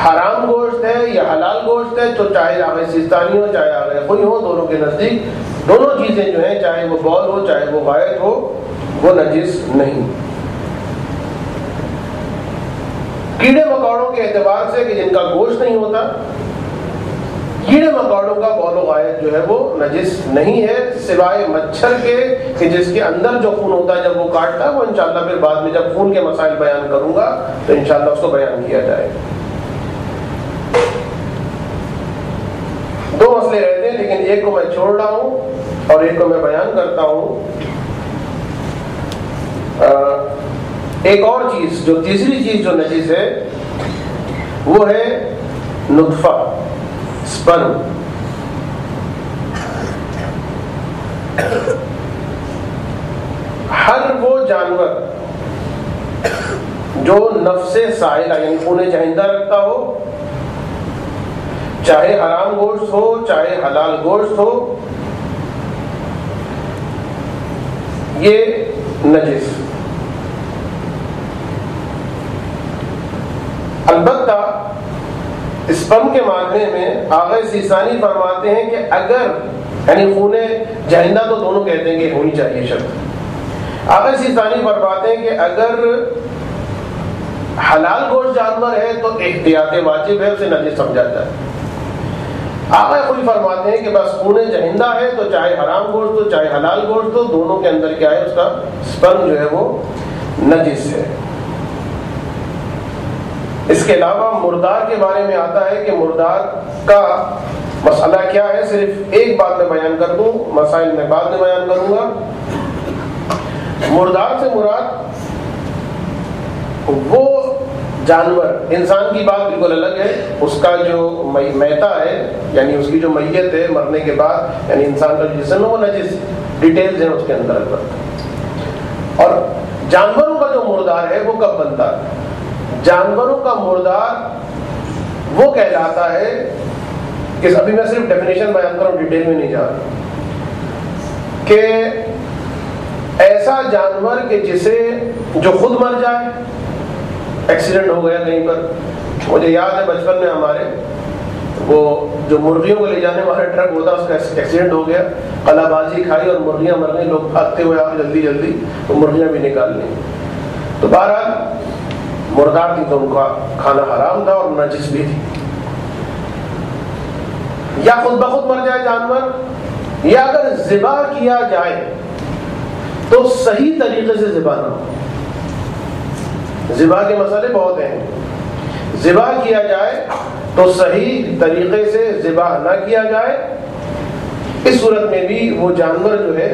حرام گوشت ہے یا حلال گوشت ہے، تو چاہے آغا سیستانی ہو چاہے آغا خوئی ہو، دونوں کے نزدیک دونوں چیزیں جو ہیں، چاہے وہ بول ہو چاہے وہ غائط ہو، وہ نجس نہیں. کیڑے مکوڑوں کے اعتبار سے کہ جن کا گوشت نہیں ہوتا، کیڑے مکوڑوں کا بول و غائط جو ہے وہ نجس نہیں ہے، سوائے مچھر کے کہ جس کے اندر جو خون ہوتا ہے جب وہ کاٹتا ہے، وہ انشاءاللہ پھر بعد میں جب خون کے مسائل بیان کروں گا تو انشاءاللہ اس کو بیان کیا جائے. دو مسئلے رہتے ہیں لیکن ایک کو میں چھوڑ رہا ہوں اور ایک کو میں بیان کرتا ہوں. ایک اور چیز جو تیسری چیز جو نجس ہے وہ ہے نطفہ، سپرم. ہر وہ جانور جو نفس سائلہ یعنی خون جہندہ رکھتا ہو، چاہے حرام گوشت ہو چاہے حلال گوشت ہو، یہ نجس. البتہ اسپرم کے معاملے میں آغا سیستانی فرماتے ہیں کہ اگر یعنی خون جہندہ تو دونوں کہتے ہیں کہ ہونی چاہیے شرط. آغا سیستانی فرماتے ہیں کہ اگر حلال گوشت جانور ہے تو احتیاط واجب ہے، اسے نجس سمجھا جائے. آغا خود فرماتے ہیں کہ بس خون جہندہ ہے تو چاہے حرام گوشت ہو چاہے حلال گوشت ہو، دونوں کے اندر کیا ہے، اس کا اسپرم جو ہے وہ نجس ہے. اس کے علاوہ مردار کے بارے میں آتا ہے کہ مردار کا مسئلہ کیا ہے. صرف ایک بات میں بیان کر دوں، مسائل میں بعد میں بیان کروں گا. مردار سے مراد وہ جانور، انسان کی بات بالکل الگ ہے، اس کا جو میتا ہے یعنی اس کی جو میت ہے مرنے کے بعد، یعنی انسان کا جو جسم ہے وہ نجس، ڈیٹیلز ہیں اس کے اندر البتہ. اور جانوروں کا جو مردار ہے وہ کب بنتا ہے؟ جانوروں کا مردار وہ کہلاتا ہے کہ ابھی میں صرف ڈیفینیشن بیان کروں، ڈیٹیل میں نہیں جا رہا، کہ ایسا جانور کہ جسے جو خود مر جائے، ایکسیڈنٹ ہو گیا کہیں پر. مجھے یاد ہے بچپن میں ہمارے وہ جو مرغیوں کو لے جانے والا ٹرک ہوتا اس کا ایکسیڈنٹ ہو گیا، قلع بازی کھائی اور مرغیاں مر گئی. لوگ بھاگتے ہوئے آ جلدی جلدی تو مرغیاں بھی نکال لیں. تو بہرحال مردار تھی تو ان کا کھانا حرام تھا اور نجس بھی تھی. یا خود بخود مر جائے جانور، یا اگر ذبح کیا جائے تو صحیح طریقے سے ذبح نہ ہو. ذبح کے مسئلے بہت ہیں. ذبح کیا جائے تو صحیح طریقے سے ذبح نہ کیا جائے. اس صورت میں بھی وہ جانور جو ہے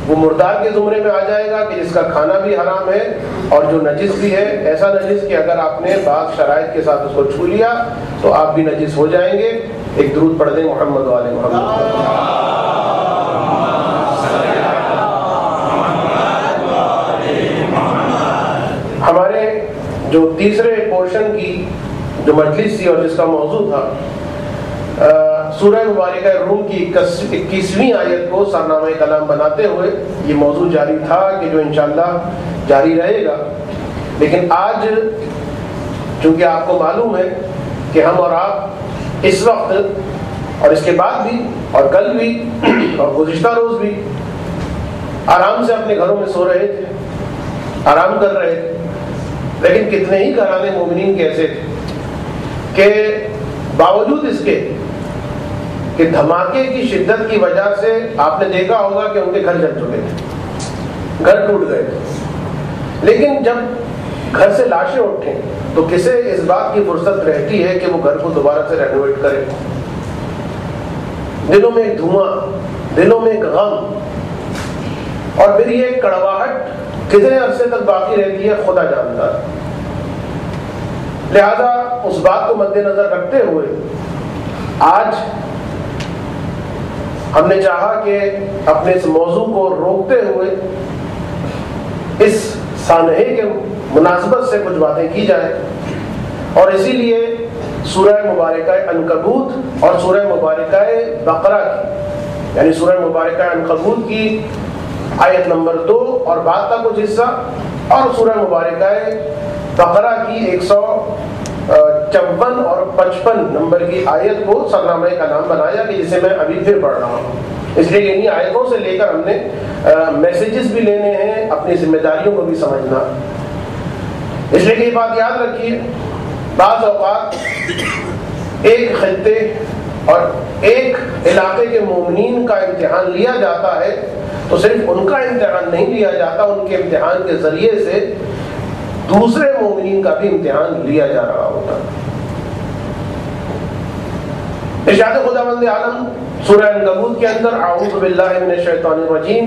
وہ مردار کے زمرے میں آ جائے گا کہ جس کا کھانا بھی حرام ہے اور جو نجس بھی ہے. ایسا نجس کہ اگر آپ نے بعض شرائط کے ساتھ اس کو چھو لیا تو آپ بھی نجس ہو جائیں گے. ایک درود پڑھ دیں محمد والے محمد. ہمارے جو تیسرے پورشن کی جو مجلس تھی اور جس کا موضوع تھا سورہ مبارکہ روم کی 21ویں آیت کو سرنامہ کلام بناتے ہوئے یہ موضوع جاری تھا کہ جو انشاءاللہ جاری رہے گا. لیکن آج چونکہ آپ کو معلوم ہے کہ ہم اور آپ اس وقت اور اس کے بعد بھی اور کل بھی اور گزشتہ روز بھی آرام سے اپنے گھروں میں سو رہے تھے, آرام کر رہے تھے. لیکن کتنے ہی گھرانے مومنین کے ایسے تھے کہ باوجود اس کے کہ دھماکے کی شدت کی وجہ سے آپ نے دیکھا ہوگا کہ ان کے گھر جل چکے تھے, گھر ٹوٹ گئے تھے. لیکن جب گھر سے لاشیں اٹھیں تو کسے اس بات کی فرصت رہتی ہے کہ وہ گھر کو دوبارہ سے رینوویٹ کرے. دلوں میں ایک دھواں, دلوں میں ایک غم, اور پھر یہ کڑواہٹ کتنے عرصے تک باقی رہتی ہے خدا جانتا ہے. لہذا اس بات کو مد نظر رکھتے ہوئے آج ہم نے چاہا کہ اپنے اس موضوع کو روکتے ہوئے اس سانحے کے مناسبت سے کچھ باتیں کی جائیں. اور اسی لیے سورہ مبارکہ عنکبوت اور سورہ مبارکہ بقرہ کی یعنی سورہ مبارکہ عنکبوت کی آیت نمبر 2 اور بعد کا کچھ حصہ اور سورہ مبارکہ بقرہ کی 154 اور 55 نمبر کی آیت کو سرنامہ کلام بنایا کہ جسے میں ابھی پھر پڑھ رہا ہوں. اس لیے انہی آیتوں سے لے کر ہم نے میسیجز بھی لینے ہیں, اپنی ذمہ داریوں کو بھی سمجھنا. اس لیے کہ یہ بات یاد رکھیے, بعض اوقات ایک خطے اور ایک علاقے کے مومنین کا امتحان لیا جاتا ہے تو صرف ان کا امتحان نہیں لیا جاتا, ان کے امتحان کے ذریعے سے دوسرے مومنین کا بھی امتحان لیا جا رہا ہوتا. ارشاد خداوند عالم سورہ عنکبوت کے اندر اعوذ باللہ من الشیطان الرجیم,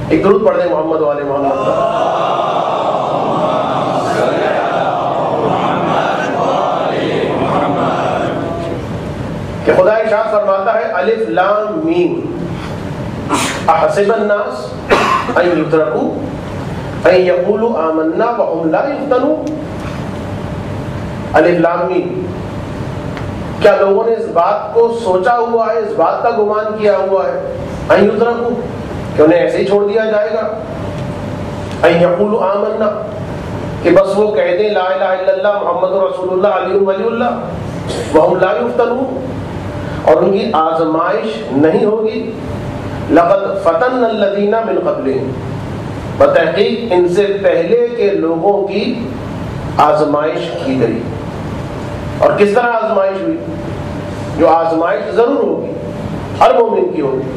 ایک درود پڑھ دیں محمد والے محمد. کہ خدا ارشاد فرماتا ہے الف لام میم احسب الناس ان یترکوا ان یقولوا آمنا وهم لا یفتنون. الف لام میم, کیا لوگوں نے اس بات کو سوچا ہوا ہے, اس بات کا گمان کیا ہوا ہے ان یترکوا کہ انہیں ایسے ہی چھوڑ دیا جائے گا, ان یقولوا آمنا کہ بس وہ کہہ دیں لا الہ الا اللہ محمد رسول اللہ علی ولی اللہ وهم لا یفتنون, اور ان کی آزمائش نہیں ہوگی. لقد فتن الذین من قبلہم, بتحقیق ان سے پہلے کے لوگوں کی آزمائش کی گئی. اور کس طرح آزمائش ہوئی؟ جو آزمائش ضرور ہوگی, ہر مومن کی ہوگی.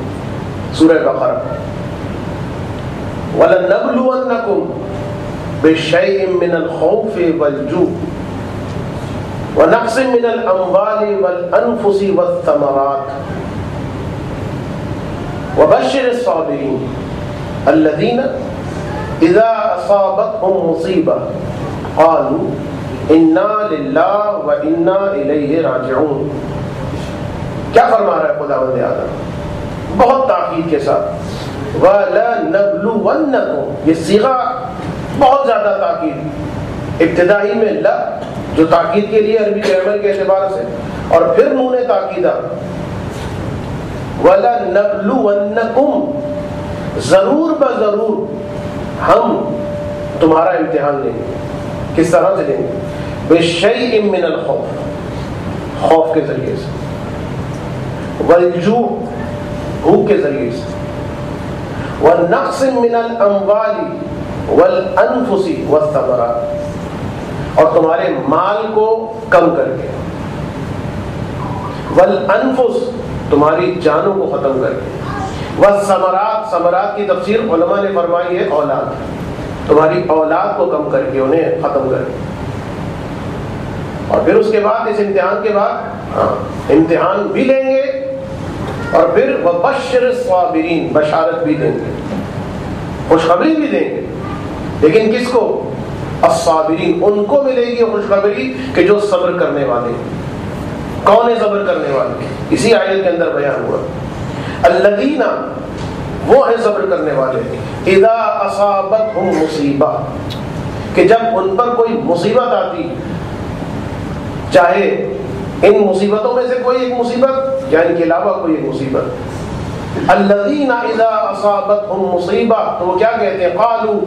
سورہ بقرہ وَلَنَبْلُوَنَّكُمْ بِشَيْءٍ مِّنَ الْخَوْفِ وَالْجُوعِ وَنَقْصٍ مِّنَ الْأَمْوَالِ وَالْأَنفُسِ وَالثَّمَرَاتِ وَبَشِّرِ الصَّابِرِينَ الَّذِينَ إِذَا أَصَابَتْهُمْ مُصِيبَةٌ قَالُوا إِنَّا لِلَّهِ وَإِنَّا إِلَيْهِ راجعون. کیا فرما رہا ہے خداوند عالم؟ بہت تاکید کے ساتھ وَلَنَبْلُوَنَّكُمْ, یہ صیغہ بہت زیادہ تاکید, ابتدائی میں لا جو تاکید کے لیے عربی گرامر کے اعتبار سے, اور پھر نون تاکیدہ وَلَنَبْلُوَنَّكُمْ, ضرور بضرور ہم تمہارا امتحان لیں گے. کس طرح سے لیں گے؟ بِشَيْءٍ مِّنَ الْخَوْفِ, خوف کے ذریعے سے, وَالْجُوعِ, بھوک کے ذریعے سے, وَالنَّقْصٍ مِّنَ الْأَمْوَالِ وَالْأَنفُسِ وَالثَّمَرَاتِ, اور تمہارے مال کو کم کر کے, والانفس, تمہاری جانوں کو ختم کر کے. والثمرات، ثمرات کی تفسیر علماء نے فرمائی ہے اولاد، تمہاری اولاد کو کم کر کے، انہیں ختم کر کے. اور پھر اس کے بعد، اس امتحان کے بعد امتحان بھی لیں گے اور پھر وبشر الصابرین، بشارت بھی دیں گے، خوشخبری بھی دیں گے. لیکن کس کو؟ الصابرین، ان کو ملے گی خوشخبری کہ جو صبر کرنے والے. کون ہے صبر کرنے والے؟ اسی آیت کے اندر بیان ہوا. الذین، وہ ہیں صبر کرنے والے، اذا اصابتہم مصیبہ، کہ جب ان پر کوئی مصیبت آتی، چاہے ان مصیبتوں میں سے کوئی ایک مصیبت یا ان کے علاوہ کوئی ایک مصیبت. الذین اذا اصابتہم مصیبہ، تو وہ کیا کہتے ہیں؟ قالوا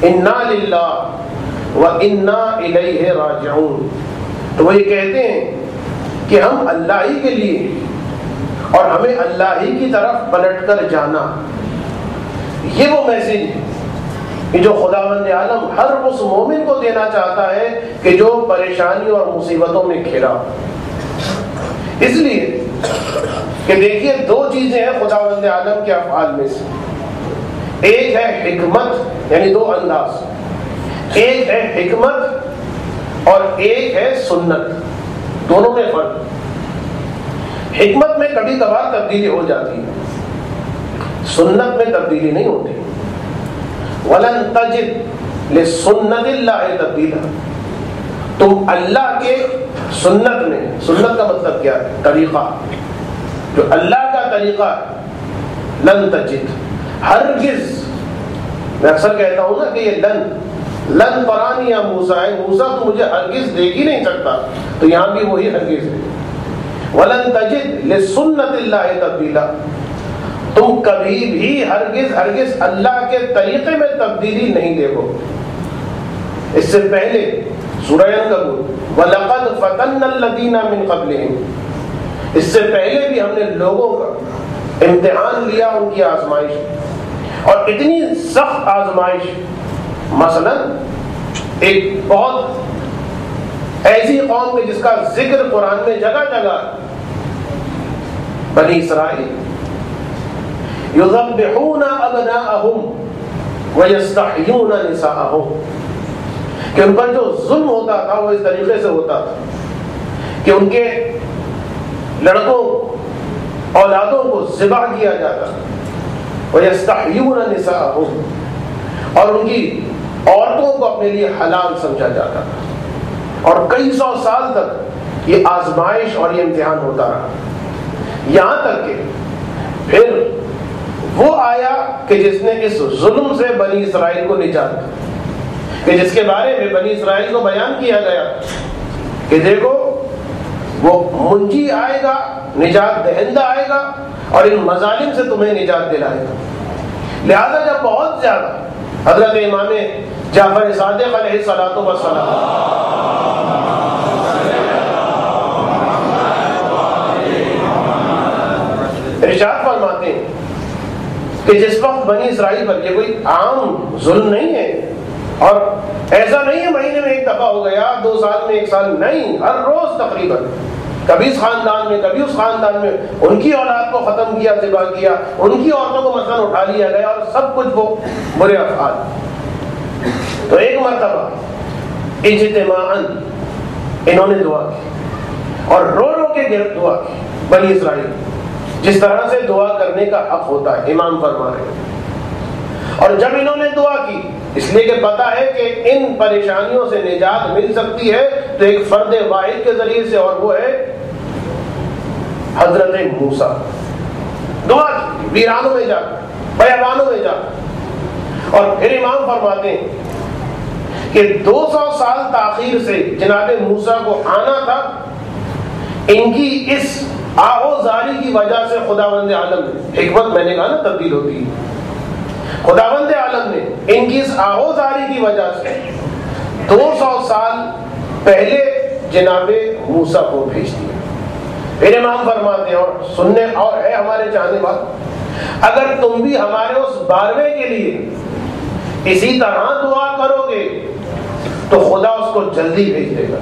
انا للہ وانا الیہ راجعون. تو وہ یہ کہتے ہیں کہ ہم اللہ ہی کے لیے اور ہمیں اللہ ہی کی طرف پلٹ کر جانا. یہ وہ میسج ہے کہ جو خداوند عالم ہر اس مومن کو دینا چاہتا ہے کہ جو پریشانیوں اور مصیبتوں میں گھرا. اس لیے کہ دیکھیے دو چیزیں ہیں خداوند عالم کے افعال میں سے. ایک ہے حکمت، یعنی دو انداز، ایک ہے حکمت اور ایک ہے سنت. دونوں میں فرق. حکمت میں کبھی کبھار تبدیلی ہو جاتی ہے، سنت میں تبدیلی نہیں ہوتی. وَلَن تَجِدْ لِسُنَّتِ اللَّهِ تَبْدِيلًا، تم اللہ کے سنت میں، سنت کا مطلب کیا ہے؟ طریقہ، جو اللہ کا طریقہ ہے. لن تجد، ہرگز، میں اکثر کہتا ہوں نا کہ یہ لن ترانی یا موسیٰ ہے، موسیٰ تو مجھے ہرگز دیکھ ہی نہیں سکتا، تو یہاں بھی وہی ہرگز ہے. وَلَن تَجِدْ لِسُنَّتِ اللَّهِ تَبْدِيلًا، تم کبھی بھی ہرگز اللہ کے طریقے میں تبدیلی نہیں دیکھو. اس سے پہلے سورہ عنکبوت وَلَقَدْ فَتَنَّا الَّذِينَ مِن قَبْلِهِمْ، اس سے پہلے بھی ہم نے لوگوں کا امتحان لیا، ان کی آزمائش، اور اتنی سخت آزمائش. مثلا ایک بہت ایسی قوم ہے جس کا ذکر قرآن میں جگہ جگہ، بنی اسرائیل، یذبحون ابناءہم ویستحیون نساءہم، کہ ان پر جو ظلم ہوتا تھا وہ اس طریقے سے ہوتا تھا کہ ان کے لڑکوں، اولادوں کو ذبح کیا جاتا، ویستحیون نساءہم، اور ان کی عورتوں کو اپنے لیے حلال سمجھا جاتا تھا. اور کئی سو سال تک یہ آزمائش اور یہ امتحان ہوتا رہا، یہاں تک کہ پھر وہ آیا کہ جس نے اس ظلم سے بنی اسرائیل کو نجات دی، کہ جس کے بارے میں بنی اسرائیل کو بیان کیا گیا کہ دیکھو وہ منجی آئے گا، نجات دہندہ آئے گا اور ان مظالم سے تمہیں نجات دلائے گا. لہذا جب بہت زیادہ حضرت امام جعفر صادق علیہ الصلوۃ والسلام ارشاد فرماتے ہیں کہ جس وقت بنی اسرائیل پر یہ کوئی عام ظلم نہیں ہے، اور ایسا نہیں ہے مہینے میں ایک دفعہ ہو گیا، 2 سال میں 1 سال نہیں، ہر روز تقریباً کبھی اس خاندان میں کبھی اس خاندان میں ان کی اولاد کو ختم کیا، ذبح کیا، ان کی عورتوں کو مثلا اٹھا لیا گیا، اور سب کچھ وہ برے افعال. تو ایک مرتبہ اجتماعاً انہوں نے دعا کی اور رو رو کے دعا کی بنی اسرائیل، جس طرح سے دعا کرنے کا حق ہوتا ہے، امام فرما رہے ہیں. اور جب انہوں نے دعا کی، اس لیے کہ پتا ہے کہ ان پریشانیوں سے نجات مل سکتی ہے تو ایک فرد واحد کے ذریعے سے، اور وہ ہے حضرت موسیٰ. دعا کی ویرانوں میں جا، بیابانوں میں جا، اور پھر امام فرماتے ہیں کہ 200 سال تاخیر سے جناب موسیٰ کو آنا تھا. ان کی اس آہوزاری کی وجہ سے خداوند عالم نے، حکمت میں نے کہا نا تبدیل ہوتی ہے، خداوند عالم نے ان کی اس آہوزاری کی وجہ سے 200 سال پہلے جناب موسیٰ کو بھیج دیا. پھر امام فرماتے ہیں، اور سننے اور ہے ہمارے چاہنے والے، اگر تم بھی ہمارے اس 12ویں کے لیے اسی طرح دعا کرو گے تو خدا اس کو جلدی بھیج دے گا.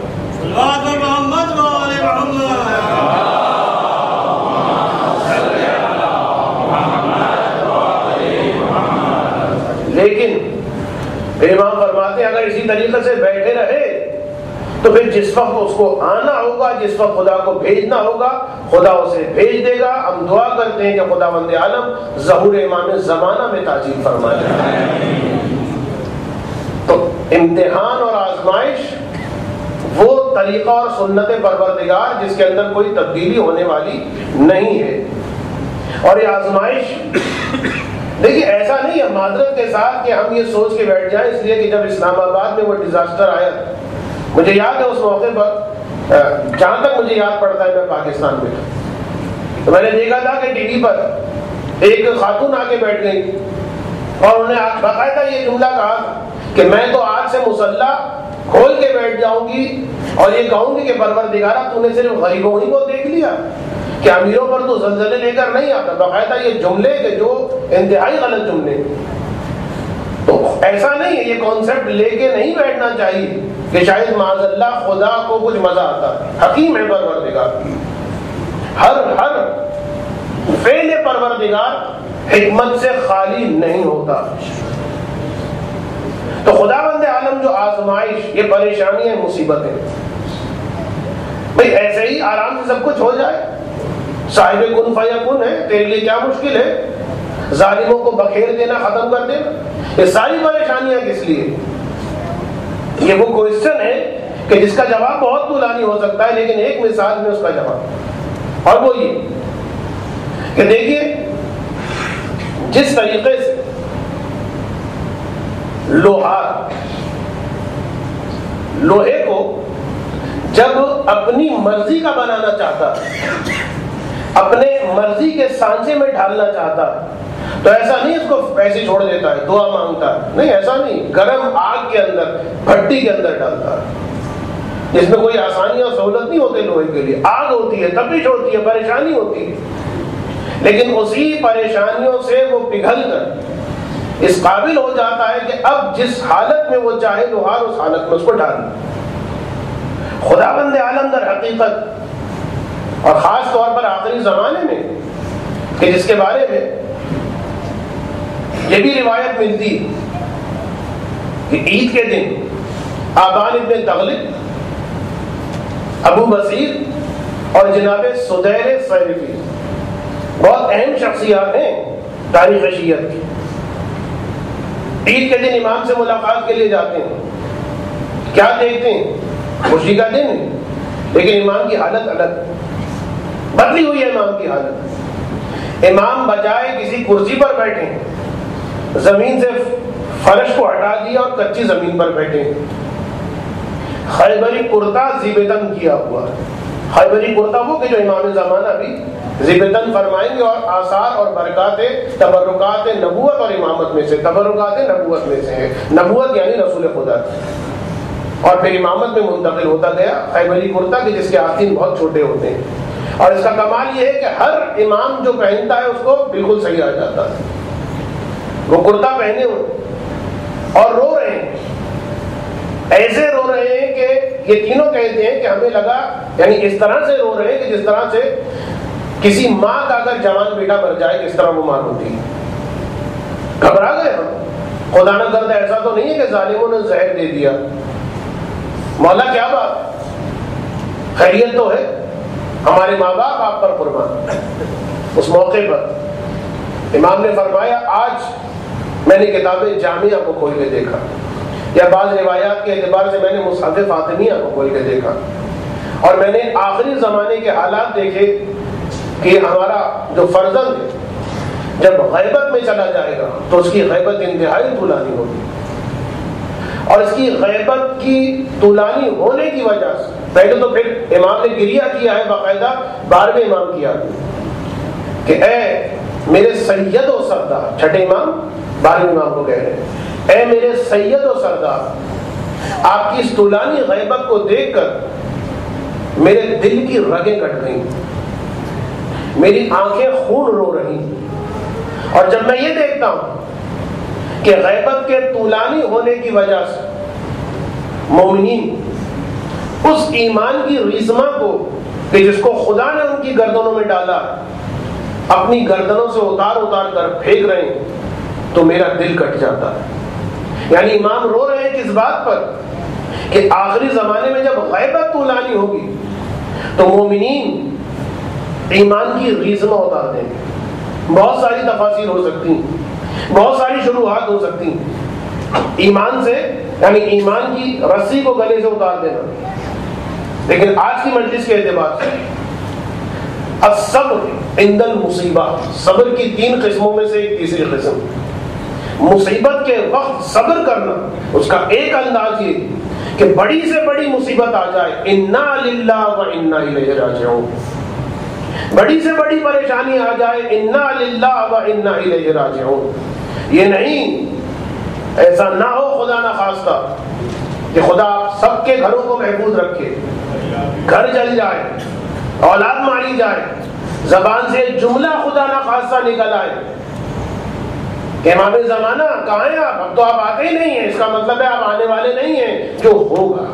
امام فرماتے ہیں اگر اسی طریقے سے بیٹھے رہے تو پھر جس وقت اس کو آنا ہوگا، جس وقت خدا کو بھیجنا ہوگا، خدا اسے بھیج دے گا۔ ہم دعا کرتے ہیں کہ خداوند عالم ظہور امام زمانہ میں تعجیل فرما دے۔ تو امتحان اور آزمائش وہ طریقہ اور سنت پروردگار جس کے اندر کوئی تبدیلی ہونے والی نہیں ہے۔ اور یہ آزمائش دیکھیے ایسا نہیں ہے معذرت کے ساتھ کہ ہم یہ سوچ کے بیٹھ جائیں، اس لیے کہ جب اسلام آباد میں وہ ڈیزاسٹر آیا، مجھے یاد ہے اس موقع پر، جہاں تک مجھے یاد پڑتا ہے میں پاکستان میں تھا، تو میں نے دیکھا تھا کہ ٹی وی پر ایک خاتون آ کے بیٹھ گئی اور انہوں نے باقاعدہ یہ جملہ کہا کہ میں تو آج سے مسلح کھول کے بیٹھ جاؤں گی اور یہ کہوں گی کہ پروردگارہ تو نے صرف غریبوں ہی کو دیکھ لیا کہ امیروں پر تو زلزلے لے کر نہیں آتا۔ باقاعدہ یہ جملے کہ جو انتہائی غلط جملے، تو ایسا نہیں ہے، یہ کانسیپٹ لے کے نہیں بیٹھنا چاہیے کہ شاید معاذ اللہ خدا کو کچھ مزہ آتا ہے۔ حکیم ہے پروردگار، ہر فعل پروردگار حکمت سے خالی نہیں ہوتا۔ تو خداوند عالم جو آزمائش، یہ پریشانیاں، مصیبتیں، بھئی ایسے ہی آرام سے سب کچھ ہو جائے، صاحب کن فیکن ہے، تیرے لیے کیا مشکل ہے، ظالموں کو بکھیر دینا، ختم کر دینا، یہ ساری پریشانیاں کس لیے؟ یہ وہ کوئسچن ہے کہ جس کا جواب بہت طولانی ہو سکتا ہے، لیکن ایک مثال میں اس کا جواب، اور وہ یہ کہ دیکھیے جس طریقے سے لوہے کو جب اپنی مرضی کا بنانا چاہتا، اپنے مرضی کے سانچے میں ڈھالنا چاہتا، تو ایسا نہیں اس کو ایسے چھوڑ دیتا ہے، دعا مانگتا ہے، نہیں ایسا نہیں، گرم آگ کے اندر، بھٹی کے اندر ڈالتا ہے، جس میں کوئی آسانی اور سہولت نہیں ہوتے لوہے کے لیے، آگ ہوتی ہے، تپش ہوتی ہے، پریشانی ہوتی ہے، لیکن اسی پریشانیوں سے وہ پگھل کر اس قابل ہو جاتا ہے کہ اب جس حالت میں وہ چاہے لوہار اس حالت میں اس کو ڈال۔ خداوند عالم در حقیقت، اور خاص طور پر آخری زمانے میں، کہ جس کے بارے میں یہ بھی روایت ملتی کہ عید کے دن آبان ابن تغلب، ابو بصیر اور جناب سدیر صیرفی بہت اہم شخصیات ہیں تاریخ شیعت کی، عید کے دن امام سے ملاقات کے لیے جاتے ہیں، کیا دیکھتے ہیں؟ خوشی کا دن ہے، لیکن امام کی حالت الگ، بدلی ہوئی ہے امام کی حالت۔ امام بجائے کسی کرسی پر بیٹھے، زمین سے فرش کو ہٹا دیا اور کچی زمین پر بیٹھے، خیبری کرتا زیبتن کیا ہوا۔ خیبری کرتا وہ کہ جو امام زمانہ بھی زیبتن فرمائیں گے، اور آثار اور برکات تبرکات نبوت اور امامت میں سے، تبرکات نبوت میں سے ہے، نبوت یعنی رسول خدا، اور پھر امامت میں منتقل ہوتا گیا خیبری کرتا کہ جس کے آستین بہت چھوٹے ہوتے ہیں، اور اس کا کمال یہ ہے کہ ہر امام جو پہنتا ہے اس کو بالکل صحیح آ جاتا ہے۔ وہ کرتا پہنے ہوئے اور رو رہے ہیں، ایسے رو رہے ہیں کہ یہ تینوں کہتے ہیں کہ ہمیں لگا، یعنی اس طرح سے رو رہے ہیں کہ جس طرح سے کسی ماں کا اگر جوان بیٹا مر جائے کس طرح وہ ماں ہوتی ہے۔ گھبرا گئے ہم، خدا نہ کرتا ایسا تو نہیں ہے کہ ظالموں نے زہر دے دیا، مولا کیا بات، خیریت تو ہے، ہمارے ماں باپ آپ پر قربان۔ اس موقع پر امام نے فرمایا آج میں نے کتاب جامعہ کو کھول کے دیکھا، یا بعض روایات کے اعتبار سے میں نے مصحف فاطمیہ کو کھول کے دیکھا، اور میں نے آخری زمانے کے حالات دیکھے کہ ہمارا جو فرزند ہے جب غیبت میں چلا جائے گا تو اس کی غیبت انتہائی طولانی ہوگی، اور اس کی غیبت کی طولانی ہونے کی وجہ سے پہلے تو پھر امام نے گریہ کیا ہے، باقاعدہ 12ویں امام کیا کہ اے میرے سید و سردار، چھٹے امام 12ویں امام کو کہہ رہے ہیں، اے میرے سید و سردار، آپ کی اس طولانی غیبت کو دیکھ کر میرے دل کی رگیں کٹ گئیں، میری آنکھیں خون رو رہی، اور جب میں یہ دیکھتا ہوں کہ غیبت کے طولانی ہونے کی وجہ سے مومنین اس ایمان کی ریزمہ کو کہ جس کو خدا نے ان کی گردنوں میں ڈالا اپنی گردنوں سے اتار اتار کر پھینک رہے ہیں، تو میرا دل کٹ جاتا ہے۔ یعنی امام رو رہے ہیں کس بات پر کہ آخری زمانے میں جب غیبت طولانی ہوگی تو مومنین ایمان کی ریزمیں اتار دیں گے. بہت ساری تفاسیر ہو سکتی ہیں, بہت ساری شروحات ہو سکتی ہیں ایمان سے, یعنی ایمان کی رسی کو گلے سے اتار دینا. لیکن آج کی مجلس کے اعتبار سے الصبر عند المصیبہ, صبر کی 3 قسموں میں سے ایک تیسری قسم, مصیبت کے وقت صبر کرنا. اس کا ایک انداز یہ کہ بڑی سے بڑی مصیبت آ جائے, انا للہ و انا الیہ راجعون, بڑی سے بڑی پریشانی آ جائے, انا للہ و انا الیہ راجعون. یہ نہیں, ایسا نہ ہو خدا نہ خواستہ کہ خدا سب کے گھروں کو محفوظ رکھے, گھر جل جائے, اولاد ماری جائے, زبان سے جملہ خدا نہ خواستہ نکل آئے کہ امام زمانہ کہاں ہیں آپ, اب تو آپ آتے ہی نہیں ہیں, اس کا مطلب ہے آپ آنے والے نہیں ہیں. جو ہوگا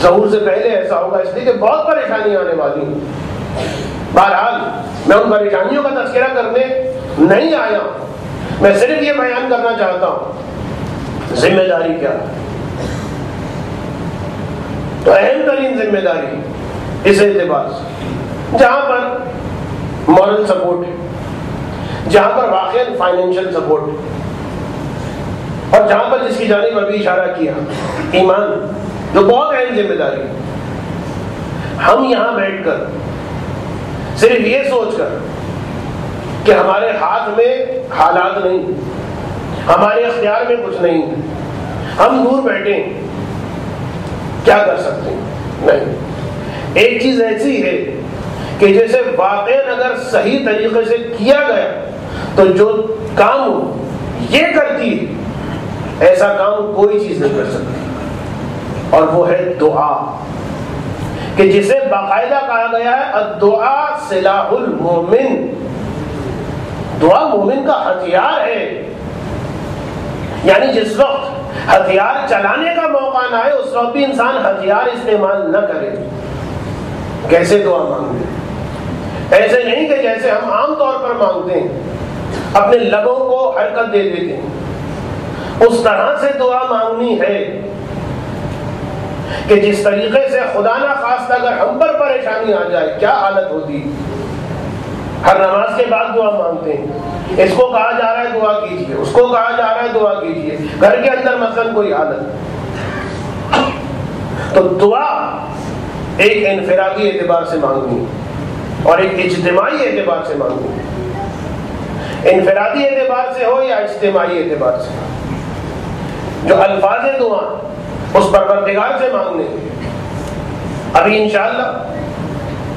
ظہور سے پہلے ایسا ہوگا, اس لیے کہ بہت پریشانی آنے والی ہیں. بہرحال میں ان پریشانیوں کا تذکرہ کرنے نہیں آیا ہوں, میں صرف یہ بیان کرنا چاہتا ہوں ذمہ داری کیا ہے. تو اہم ترین ذمہ داری اس اعتبار سے جہاں پر مورل سپورٹ ہے, جہاں پر واقعی فائنینشیل سپورٹ ہے, اور جہاں پر جس کی جانب ابھی اشارہ کیا, ایمان, جو بہت اہم ذمہ داری ہے. ہم یہاں بیٹھ کر صرف یہ سوچ کر کہ ہمارے ہاتھ میں حالات نہیں, ہمارے اختیار میں کچھ نہیں, ہم دور بیٹھے کیا کر سکتے ہیں, نہیں. ایک چیز ایسی ہے کہ جیسے واقعی اگر صحیح طریقے سے کیا گیا تو جو کام یہ کرتی ہے ایسا کام کوئی چیز نہیں کر سکتی, اور وہ ہے دعا, کہ جسے باقاعدہ کہا گیا ہے الدعاء سلاح المومن, دعا مومن کا ہتھیار ہے. یعنی جس وقت ہتھیار چلانے کا موقع نہ آئے اس وقت بھی انسان ہتھیار استعمال نہ کرے. کیسے دعا مانگے, ایسے نہیں کہ جیسے ہم عام طور پر مانگتے ہیں, اپنے لبوں کو حرکت دے دیتے ہیں. اس طرح سے دعا مانگنی ہے کہ جس طریقے سے خدا نہ خواستہ اگر ہم پر پریشانی آ جائے کیا حالت ہوتی. ہر نماز کے بعد دعا مانگتے ہیں, اس کو کہا جا رہا ہے دعا کیجیے, اس کو کہا جا رہا ہے دعا کیجیے, گھر کے اندر مثلا کوئی حالت. تو دعا ایک انفرادی اعتبار سے مانگنی اور ایک اجتماعی اعتبار سے مانگنی. انفرادی اعتبار سے ہو یا اجتماعی اعتبار سے, جو الفاظ دعا اس پروردگار سے مانگنے. ابھی انشاءاللہ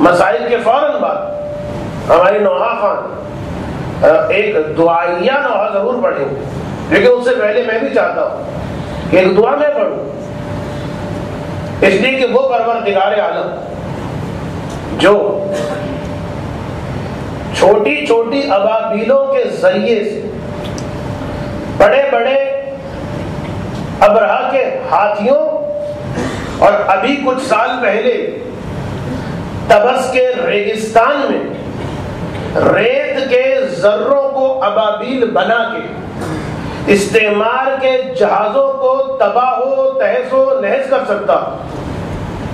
مسائل کے فوراً بعد ہماری نوحہ خان ایک دعائیہ نوحہ ضرور پڑھیں گے, لیکن اس سے پہلے میں بھی چاہتا ہوں کہ ایک دعا میں پڑھوں, اس لیے کہ وہ پروردگار عالم جو چھوٹی چھوٹی ابابیلوں کے ذریعے سے بڑے بڑے ابرہا کے ہاتھیوں اور ابھی کچھ سال پہلے تبس کے ریگستان میں ریت کے ذروں کو ابابیل بنا کے استعمار کے جہازوں کو تباہ و تہس و نہس کر سکتا,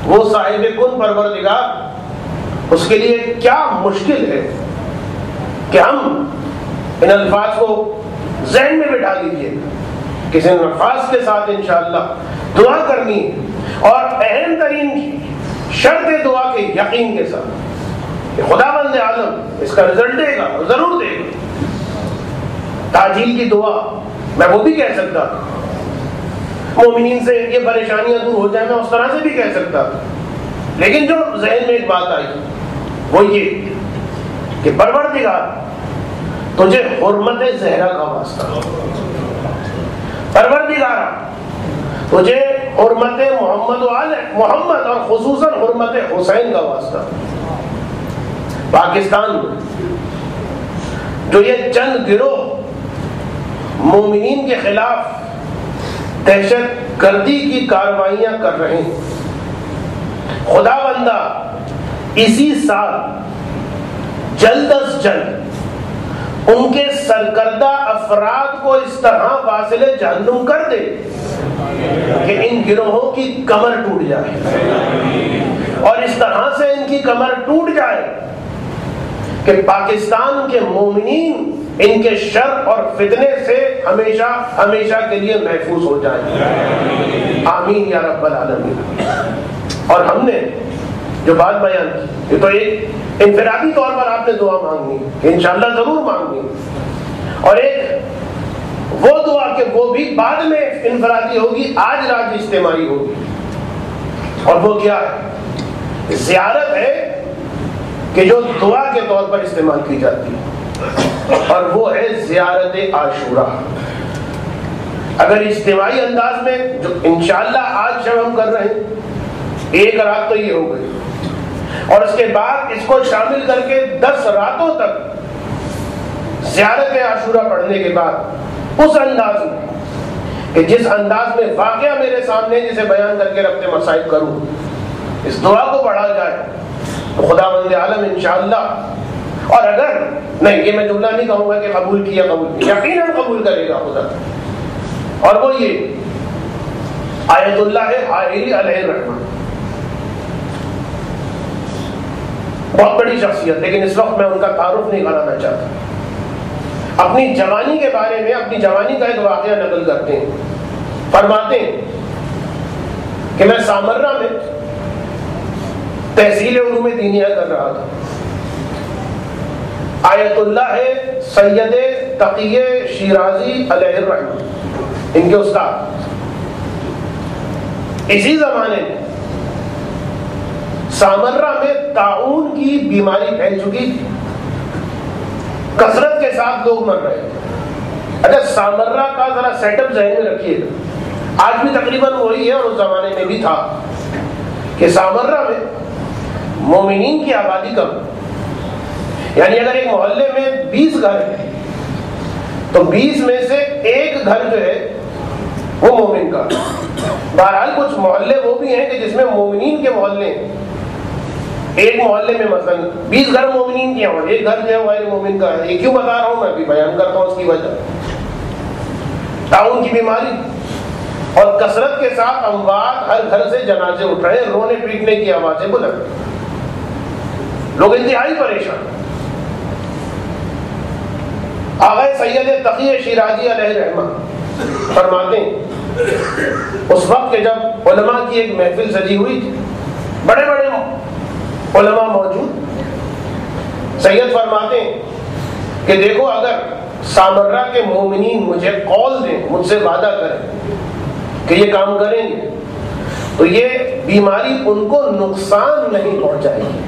وہ صاحب کن پروردگار, اس کے لیے کیا مشکل ہے کہ ہم ان الفاظ کو ذہن میں بٹھا لیجیے, کسی الفاظ کے ساتھ انشاءاللہ دعا کرنی, اور اہم ترین شرط دعا کے یقین کے ساتھ کہ خدا بند عالم اس کا رزلٹ دے گا, ضرور دے گا. تاجیل کی دعا میں وہ بھی کہہ سکتا, مومنین سے یہ پریشانیاں دور ہو جائیں میں اس طرح سے بھی کہہ سکتا, لیکن جو ذہن میں ایک بات آئی وہ یہ کہ پروردگار تجھے حرمت زہرا کا واسطہ, پروردگار تجھے حرمت محمد و آل محمد اور خصوصاً حرمت حسین کا واسطہ. پاکستان میں جو یہ چند گروہ مومنین کے خلاف دہشت گردی کی کارروائیاں کر رہے ہیں, خدا بندہ اسی سال جلد از جلد ان کے سرکردہ افراد کو اس طرح واصل جہنم کر دے کہ ان گروہوں کی کمر ٹوٹ جائے، اور اس طرح سے ان کی کمر ٹوٹ جائے کہ پاکستان کے مومنین ان کے شر اور فتنے سے ہمیشہ ہمیشہ کے لیے محفوظ ہو جائیں۔ آمین یا رب العالمین۔ اور ہم نے جو بات بیان کی، یہ تو ایک انفرادی طور پر آپ نے دعا مانگنی کہ انشاءاللہ ضرور مانگنی، اور ایک وہ دعا کہ وہ بھی بعد میں انفرادی ہوگی، آج رات اجتماعی ہوگی، اور وہ کیا ہے؟ زیارت ہے کہ جو دعا کے طور پر استعمال کی جاتی ہے، اور وہ ہے زیارت عاشورہ۔ اگر اجتماعی انداز میں جو انشاءاللہ آج شب ہم کر رہے ہیں، ایک رات تو یہ ہو گئی، اور اس کے بعد اس کو شامل کر کے 10 راتوں تک زیارت عاشورہ پڑھنے کے بعد اس انداز میں کہ جس انداز میں واقعہ میرے سامنے جسے بیان کر کے ربط مصائب کروں، اس دعا کو پڑھا جائے تو خدا بند عالم انشاءاللہ، اور اگر نہیں، یہ میں جملہ نہیں کہوں گا کہ قبول کیا، یقیناً قبول کرے گا خدا، اور وہ یہ آیت اللہ حائری علیہ الرحمہ، بہت بڑی شخصیت، لیکن اس وقت میں ان کا تعارف نہیں کرانا چاہتا۔ اپنی جوانی کے بارے میں، اپنی جوانی کا ایک واقعہ نقل کرتے ہیں، فرماتے ہیں کہ میں سامرہ میں تحصیل علوم دینیہ کر رہا تھا۔ آیت اللہ ہے سید تقی شیرازی علیہ الرحمہ، ان کے استاد، اسی زمانے میں سامرہ میں طاعون کی بیماری پھیل چکی تھی، کثرت کے ساتھ لوگ مر رہے تھے۔ اچھا، سامرہ کا ذرا سیٹ اپ ذہن میں رکھیے گا، آج بھی تقریباً وہی ہے اور اس زمانے میں بھی تھا کہ سامرہ میں مومنین کی آبادی کم، یعنی اگر ایک محلے میں 20 گھر ہیں تو 20 میں سے ایک گھر جو ہے وہ مومن کا۔ بہرحال کچھ محلے وہ بھی ہیں کہ جس میں مومنین کے محلے ہیں، ایک محلے میں مثلا 20 گھر مومنین کے ہیں، ایک گھر جو ہے غیر مومن کا ہے۔ یہ کیوں بتا رہا ہوں، میں بھی بیان کرتا ہوں اس کی وجہ۔ طاعون کی بیماری اور کثرت کے ساتھ اموات، ہر گھر سے جنازے اٹھ رہے، رونے پیٹنے کی آوازیں بلند، لوگ انتہائی پریشان۔ آغا سید تقی شیرازی علیہ رحمہ فرماتے ہیں اس وقت کہ جب علماء کی ایک محفل سجی ہوئی تھی، بڑے بڑے علماء موجود، سید فرماتے ہیں کہ دیکھو اگر سامرہ کے مومنین مجھے قول دیں، مجھ سے وعدہ کریں کہ یہ کام کریں گے تو یہ بیماری ان کو نقصان نہیں پہنچائے گی،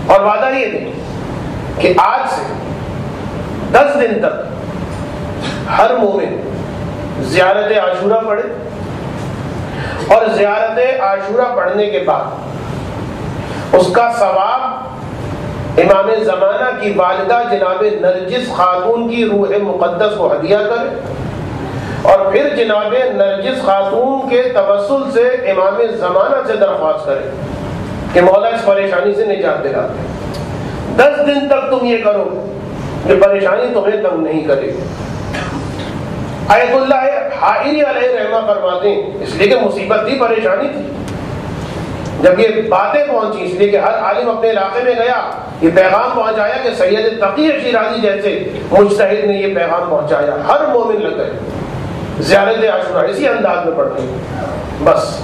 اور وعدہ یہ دیں کہ آج سے 10 دن تک ہر مومن زیارت عاشورہ پڑھے، اور زیارت عاشورہ پڑھنے کے بعد اس کا ثواب امام زمانہ کی والدہ جناب نرجس خاتون کی روح مقدس کو ہدیہ کرے، اور پھر جناب نرجس خاتون کے توسل سے امام زمانہ سے درخواست کرے کہ مولا اس پریشانی سے نجات دلاتے، 10 دن تک تم یہ کرو، یہ پریشانی تمہیں تنگ نہیں کرے گی۔ آیت اللہ حائری علیہ رحمہ فرماتے ہیں اس لیے کہ مصیبت تھی، پریشانی تھی، جب یہ باتیں پہنچی اس لیے کہ ہر عالم اپنے علاقے میں گیا، یہ پیغام پہنچایا کہ سید تقی شیرازی جیسے مجتہد نے یہ پیغام پہنچایا، ہر مومن لگ گئے زیارت عاشورہ اسی انداز میں پڑھتے ہیں۔ بس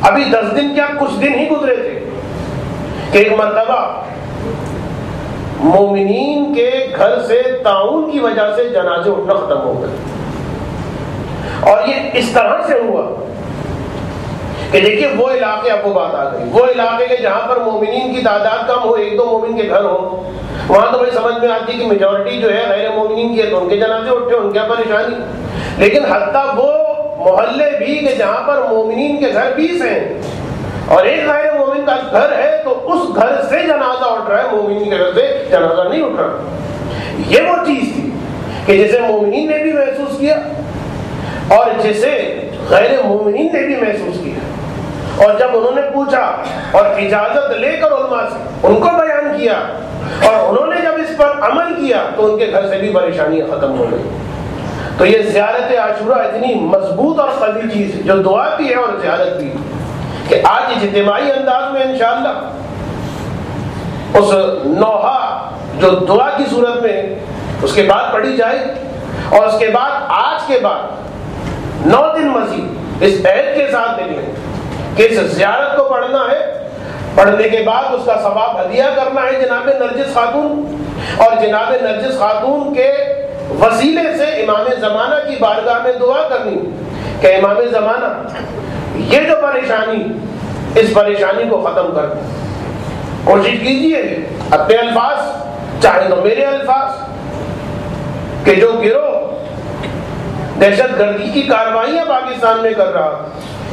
ابھی 10 دن کیا کچھ دن ہی گزرے تھے کہ ایک مرتبہ مومنین کے گھر سے طاعون کی وجہ سے جنازے اٹھنا ختم ہو گئے، اور یہ اس طرح سے ہوا کہ دیکھیے وہ علاقے، اب وہ بات آ گئی، وہ علاقے کے جہاں پر مومنین کی تعداد کم ہو، 1-2 مومن کے گھر ہوں، وہاں تو بھائی سمجھ میں آتی کہ میجورٹی جو ہے غیر مومنین کی ہے تو ان کے جنازے اٹھے، ان کیا پریشانی۔ لیکن حتیٰ وہ محلے بھی کہ جہاں پر مومنین کے گھر 20 ہیں اور ایک غیر مومن کا گھر ہے تو اس گھر سے جنازہ اٹھ رہا ہے، مومنین کے گھر سے جنازہ نہیں اٹھ رہا۔ یہ وہ چیز تھی کہ جسے مومنین نے بھی محسوس کیا اور جسے غیر مومنین نے بھی محسوس کیا، اور جب انہوں نے پوچھا اور اجازت لے کر علماء سے ان کو بیان کیا اور انہوں نے جب اس پر عمل کیا تو ان کے گھر سے بھی پریشانیاں ختم ہو گئی. تو یہ زیارت عاشورہ اتنی مضبوط اور قوی چیز ہے جو دعا بھی ہے اور زیارت بھی، کہ آج اجتماعی انداز میں انشاءاللہ اس نوحہ جو دعا کی صورت میں اس کے بعد پڑھی جائے، اور اس کے بعد آج کے بعد 9 دن مزید اس عہد کے ساتھ نکلیں کہ اس زیارت کو پڑھنا ہے، پڑھنے کے بعد اس کا ثواب ہدیہ کرنا ہے جناب نرجس خاتون، اور جناب نرجس خاتون کے وسیلے سے امام زمانہ کی بارگاہ میں دعا کرنی کہ امام زمانہ یہ جو پریشانی، اس پریشانی کو ختم کر دیں. کوشش کیجئے اپنے الفاظ چاہے تو میرے الفاظ، کہ جو گروہ دہشت گردی کی کارروائیاں پاکستان میں کر رہا،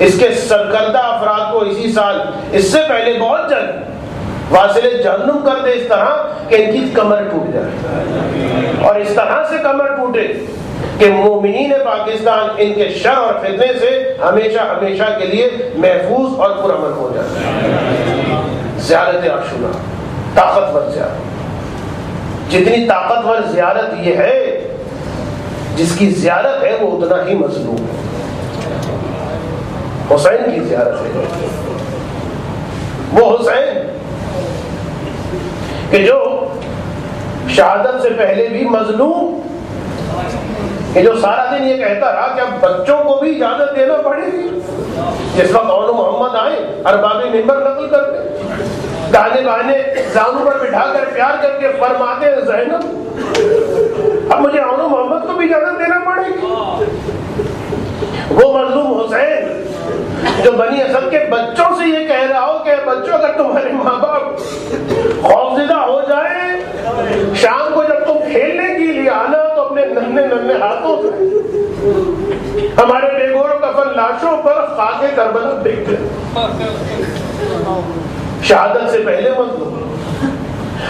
اس کے سرکردہ افراد کو اسی سال اس سے پہلے بہت جلد واصل جہنم کر دے، اس طرح کہ ان کی کمر ٹوٹ جائے، اور اس طرح سے کمر ٹوٹے کہ مومنین پاکستان ان کے شر اور فتنے سے ہمیشہ ہمیشہ کے لیے محفوظ اور پرامن ہو جائے. زیارت عاشورہ طاقتور زیارت، جتنی طاقتور زیارت یہ ہے، جس کی زیارت ہے وہ اتنا ہی مظلوم ہے. حسین کی زیارت ہے، وہ حسین کہ جو شہادت سے پہلے بھی مظلوم، کہ جو سارا دن یہ کہتا رہا کہ اب بچوں کو بھی اجازت دینا پڑے گی. جس وقت اون محمد آئے ارباب ممبر نقل کرتے، گانے گانے زانوں پر بٹھا کر پیار کر کے فرماتے ہیں زینب اب مجھے اون محمد کو بھی اجازت دینا پڑے گی. وہ مظلوم حسین جو بنی اسد کے بچوں سے یہ کہہ رہا ہو کہ بچوں اگر تمہارے ماں باپ خوفزدہ ہو جائے، شام کو جب تم کھیلنے کے لیے آنا تو اپنے ننھے ننھے ہاتھوں سے ہمارے بے گور و کفن لاشوں پر خاک کربلا پھینک دے. شہادت سے پہلے مظلوم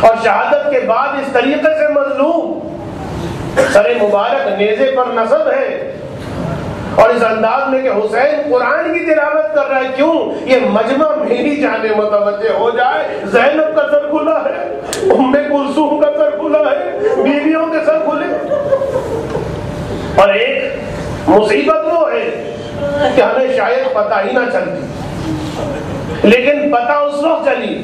اور شہادت کے بعد اس طریقے سے مظلوم، سر مبارک نیزے پر نصب ہے، اور اس انداز میں کہ حسین قرآن کی تلاوت کر رہا ہے. کیوں؟ یہ مجمع میری جانب متوجہ ہو جائے. زینب کا سر کھلا ہے، ام کلثوم کا سر کھلا ہے، بیویوں کے سر کھلے. اور ایک مصیبت وہ ہے کہ ہمیں شاید پتہ ہی نہ چلتی، لیکن پتہ اس وقت چلی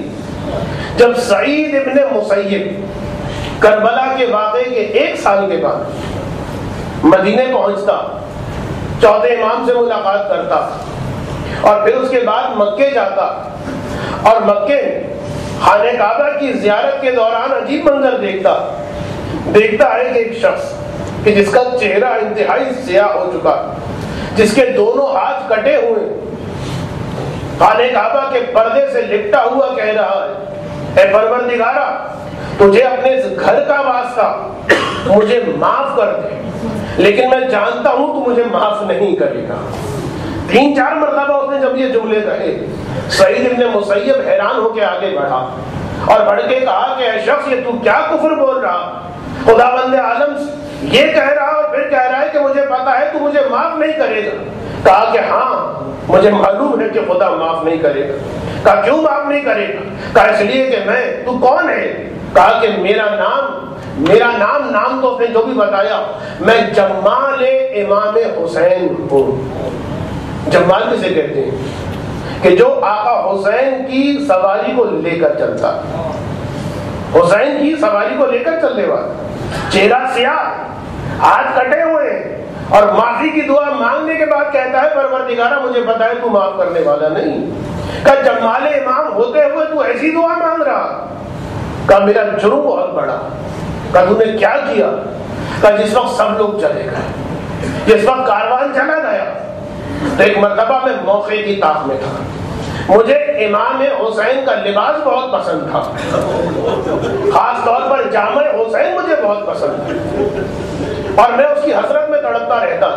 جب سعید ابن مسیب کربلا کے واقعے کے 1 سال کے بعد مدینے پہنچتا، چوتھے امام سے ملاقات کرتا، اور پھر اس کے بعد مکے جاتا، اور مکے خانہ کعبہ کی زیارت کے دوران عجیب منظر دیکھتا ہے کہ ایک شخص کہ جس کا چہرہ انتہائی سیاہ ہو چکا، جس کے دونوں ہاتھ کٹے ہوئے، خانہ کعبہ کے پردے سے لپٹا ہوا کہہ رہا ہے اے پروردگارا تجھے اپنے اس گھر کا واسطہ مجھے معاف کر دے، لیکن میں جانتا ہوں تو مجھے معاف نہیں کرے گا. 3-4 مرتبہ اس نے جب یہ جملے کہے، سعید ابن مسیب حیران ہو کے آگے بڑھا اور بڑھ کے کہا کہ اے شخص یہ تو کیا کفر بول رہا، خداوند عالم یہ کہہ رہا اور پھر کہہ رہا ہے کہ مجھے پتا ہے تو مجھے معاف نہیں کرے گا. کہا کہ ہاں مجھے معلوم ہے کہ خدا معاف نہیں کرے گا. کہا کیوں معاف نہیں کرے گا؟ کہا اس لیے کہ میں، تو کون ہے؟ کہا کہ میرا نام تو اس نے جو بھی بتایا، میں جمال امام حسین ہوں. جمال کسے کہتے ہیں؟ کہ جو آقا حسین کی سواری کو لے کر چلتا، حسین کی سواری کو لے کر چلنے والا، چہرہ سیاہ، ہاتھ کٹے ہوئے، اور معافی کی دعا مانگنے کے بعد کہتا ہے پروردگارا مجھے پتا ہے تو معاف کرنے والا نہیں. کہ جمال امام ہوتے ہوئے تو ایسی دعا مانگ رہا. کہ میرا جرم بہت بڑا. کہ تو نے کیا کیا؟ کہ جس وقت سب لوگ چلے گئے، جس وقت کاروان چلا گیا، تو ایک مرتبہ میں موقع کی طاق میں تھا، مجھے امام حسین کا لباس بہت پسند تھا، خاص طور پر جامع حسین مجھے بہت پسند تھا، اور میں اس کی حسرت میں تڑپتا رہتا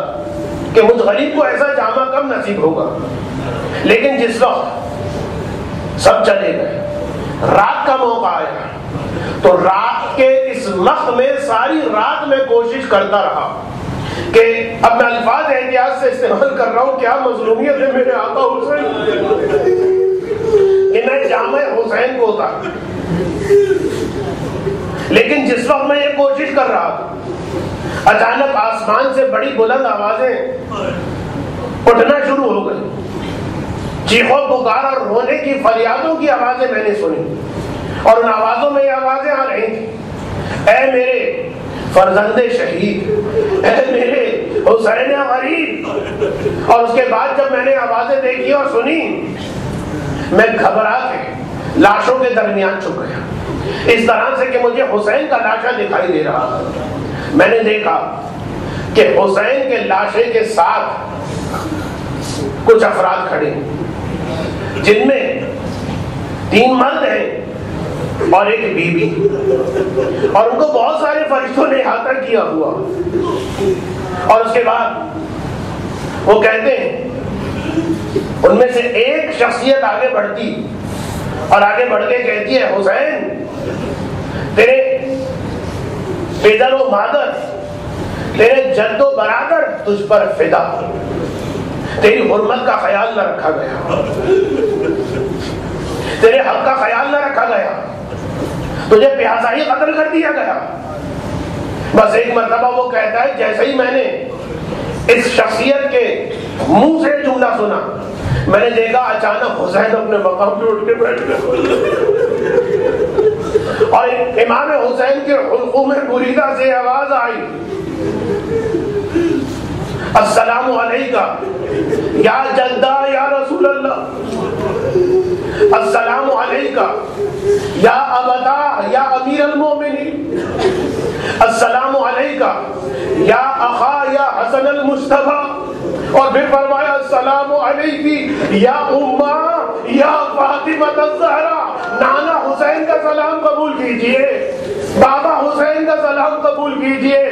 کہ مجھ غریب کو ایسا جامع کب نصیب ہوگا. لیکن جس وقت سب چلے گئے، رات کا موقع آیا، تو رات کے اس وقت میں ساری رات میں کوشش کرتا رہا کہ اب میں الفاظ احتیاط سے استعمال کر رہا ہوں، کیا مظلومیت ہے میرے آقا حسین کہ میں جامع حسین کو تھا. لیکن جس وقت میں یہ کوشش کر رہا تھا، اچانک آسمان سے بڑی بلند آوازیں اٹھنا شروع ہو گئی. چیخوں پکار اور رونے کی فریادوں کی آوازیں میں نے سنی، اور ان آوازوں میں یہ آوازیں آ رہی تھیں، اے میرے فرزند شہید، اے میرے حسین غریب. اور اس کے بعد جب میں نے آوازیں دیکھی اور سنی، میں گھبرا کے لاشوں کے درمیان چھپ گیا، اس طرح سے کہ مجھے حسین کا لاشا دکھائی دے رہا تھا. میں نے دیکھا کہ حسین کے لاشے کے ساتھ کچھ افراد کھڑے ہیں، جن میں 3 مرد ہیں اور ایک بی بی، اور ان کو بہت سارے فرشتوں نے احاطہ کیا ہوا. اور اس کے بعد وہ کہتے ہیں، ان میں سے ایک شخصیت آگے بڑھتی اور آگے بڑھ کے کہتی ہے، حسین تیرے پدر و مادر، تیرے جد و برادر تجھ پر فدا، تیری حرمت کا خیال نہ رکھا گیا، تیرے حق کا خیال نہ رکھا گیا، تجھے پیاسا ہی قتل کر دیا گیا. بس ایک مرتبہ وہ کہتا ہے، جیسے ہی میں نے اس شخصیت کے منہ سے جملہ سنا، میں نے دیکھا اچانک حسین اپنے مقام پہ اٹھ کے بیٹھ گئے، اور امام حسین کے حلقوم بریدہ سے آواز آئی، السلام علیکہ یا جدہ یا رسول اللہ، السلام علیکہ یا ابدا یا امیر المومنین، السلام علیکہ یا اخا یا حسن المصطفیٰ. اور پھر فرمایا، السلام علیکی یا امہ یا فاطمہ الزہرا. نانا حسین کا سلام قبول کیجئے، بابا حسین کا سلام قبول کیجئے،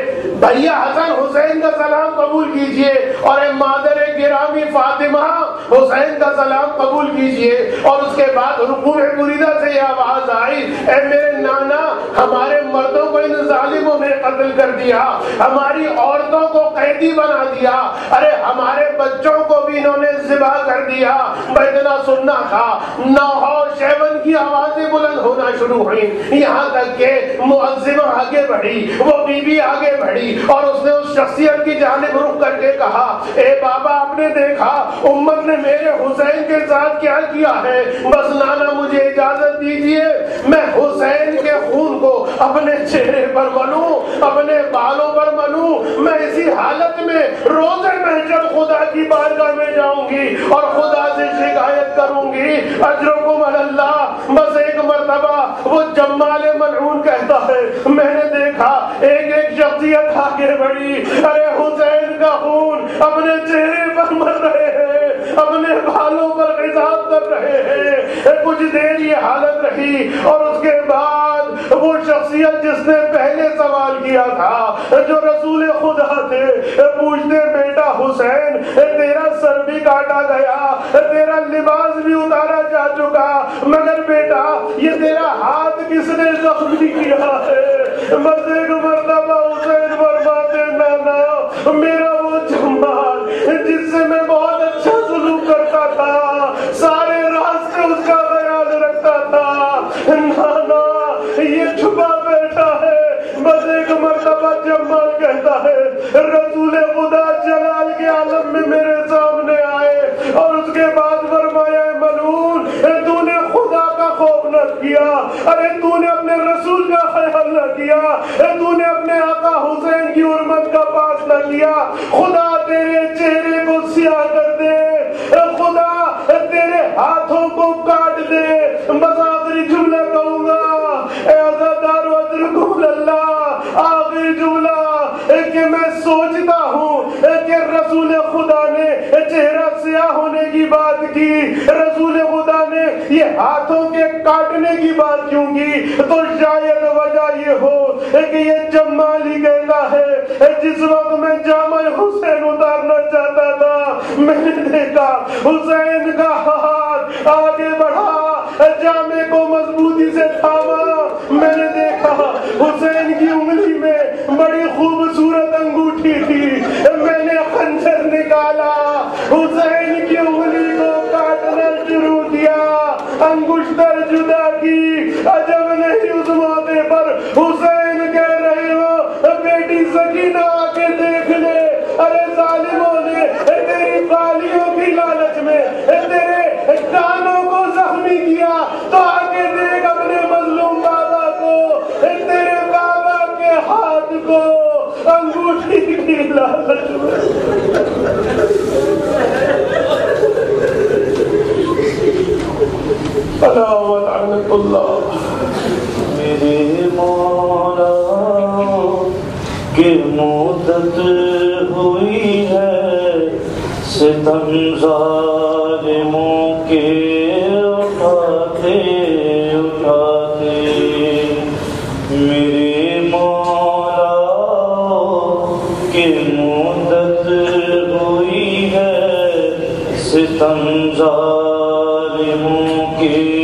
بھیا حسن حسین کا سلام قبول کیجئے، اور اے مادر گرامی فاطمہ حسین کا سلام قبول کیجئے. اور اس کے بعد رکوع بریدہ سے یہ آواز آئی، اے میرے نانا، ہمارے مردوں کو ان ظالموں نے قتل کر دیا، ہماری عورتوں کو قیدی بنا دیا، ارے ہمارے بچوں کو بھی انہوں نے ذبح کر دیا. اتنا سننا تھا، نوحہ شیون کی آوازیں بلند ہونا شروع ہوئی، یہاں تک کہ مؤذنہ آگے بڑھی، وہ بی بی آگے بڑھی، اور اس نے اس شخصیت کی جانب رخ کر کے کہا، اے بابا، آپ نے دیکھا امت نے میرے حسین کے ساتھ کیا کیا ہے، بس نانا مجھے اجازت دیجئے میں حسین کے خون کو اپنے چہرے پر ملوں، اپنے بالوں پر ملوں. میں اسی حالت میں روز محشر خدا کی بارگاہ میں جاؤں گی اور خدا سے شکایت کروں گی، اجرکم علی اللہ. بس ایک مرتبہ وہ جمال ملعون کہتا ہے، میں نے دیکھا ایک ایک شخصیت آگے بڑھی، ارے حسین کا خون اپنے چہرے پر مر رہے ہیں، اپنے بالوں پر خضاب کر رہے ہیں. کچھ دیر یہ حالت رہی، اور اس کے بعد وہ شخصیت جس نے پہلے سوال کیا تھا، جو رسول خدا تھے، پوچھتے، بیٹا حسین، تیرا سر بھی کاٹا گیا، تیرا لباس بھی اتارا جا چکا، مگر بیٹا یہ تیرا ہاتھ کس نے زخمی کیا ہے؟ بس ایک مرتبہ حسین فرماتے، نانا، میرا وہ جمال جس سے میں بہت اچھا سلوک کرتا تھا، سارے راستے اس کا خیال رکھتا تھا، نانا یہ چھپا بیٹھا ہے. بس ایک مرتبہ جمال کہتا ہے، رسول خدا جلال کے عالم میں میرے سامنے آئے، اور اس کے بعد فرمایا، ملعون، تو نے خدا کا خوف نہ کیا، ارے تو نے اپنے رسول کا خیال نہ کیا، تو نے اپنے آقا حسین کی حرمت کا پاس نہ کیا. خدا تیرے چہرے کو سیاہ کر دے، خدا تیرے ہاتھوں کو کاٹ دے. بس آخری جملہ کہوں گا، اے عزادار و اترکم اللہ، آخری جملہ کہ میں سوچتا ہوں کہ رسول خدا نے چہرہ سیاہ ہونے کی بات کی، رسول خدا نے یہ ہاتھوں کے کاٹنے کی بات کیوں کی؟ تو شاید وجہ یہ ہو کہ یہ جمال ہی کہتا ہے، جس وقت میں جامع حسین اتارنا چاہتا تھا، میں نے دیکھا حسین کا ہاتھ آگے بڑھا، جامع کو مضبوطی سے تھاما. میں نے دیکھا حسین کی انگلی میں بڑی خوبصورت انگوٹھی تھی، حسین کی انگلی کو کاٹنا شروع کیا، انگشتر جدا کی۔ عجب نہیں اس موقع پر حسین کہہ رہے ہو بیٹی سکینہ آ کے دیکھ لے، ارے ظالموں نے تیری بالیوں کی لالچ میں تیرے کانوں کو زخمی کیا، تو آگے دیکھ اپنے مظلوم بابا کو، تیرے بابا کے ہاتھ کو انگوٹھی کی لالچ میں۔ علاوت عنت اللہ۔ میرے مولا کی مدت ہوئی ہے ستم ظالموں کے اٹھاتے اٹھاتے، میرے مولا کی مدت ہوئی ہے ستم ظالموں کے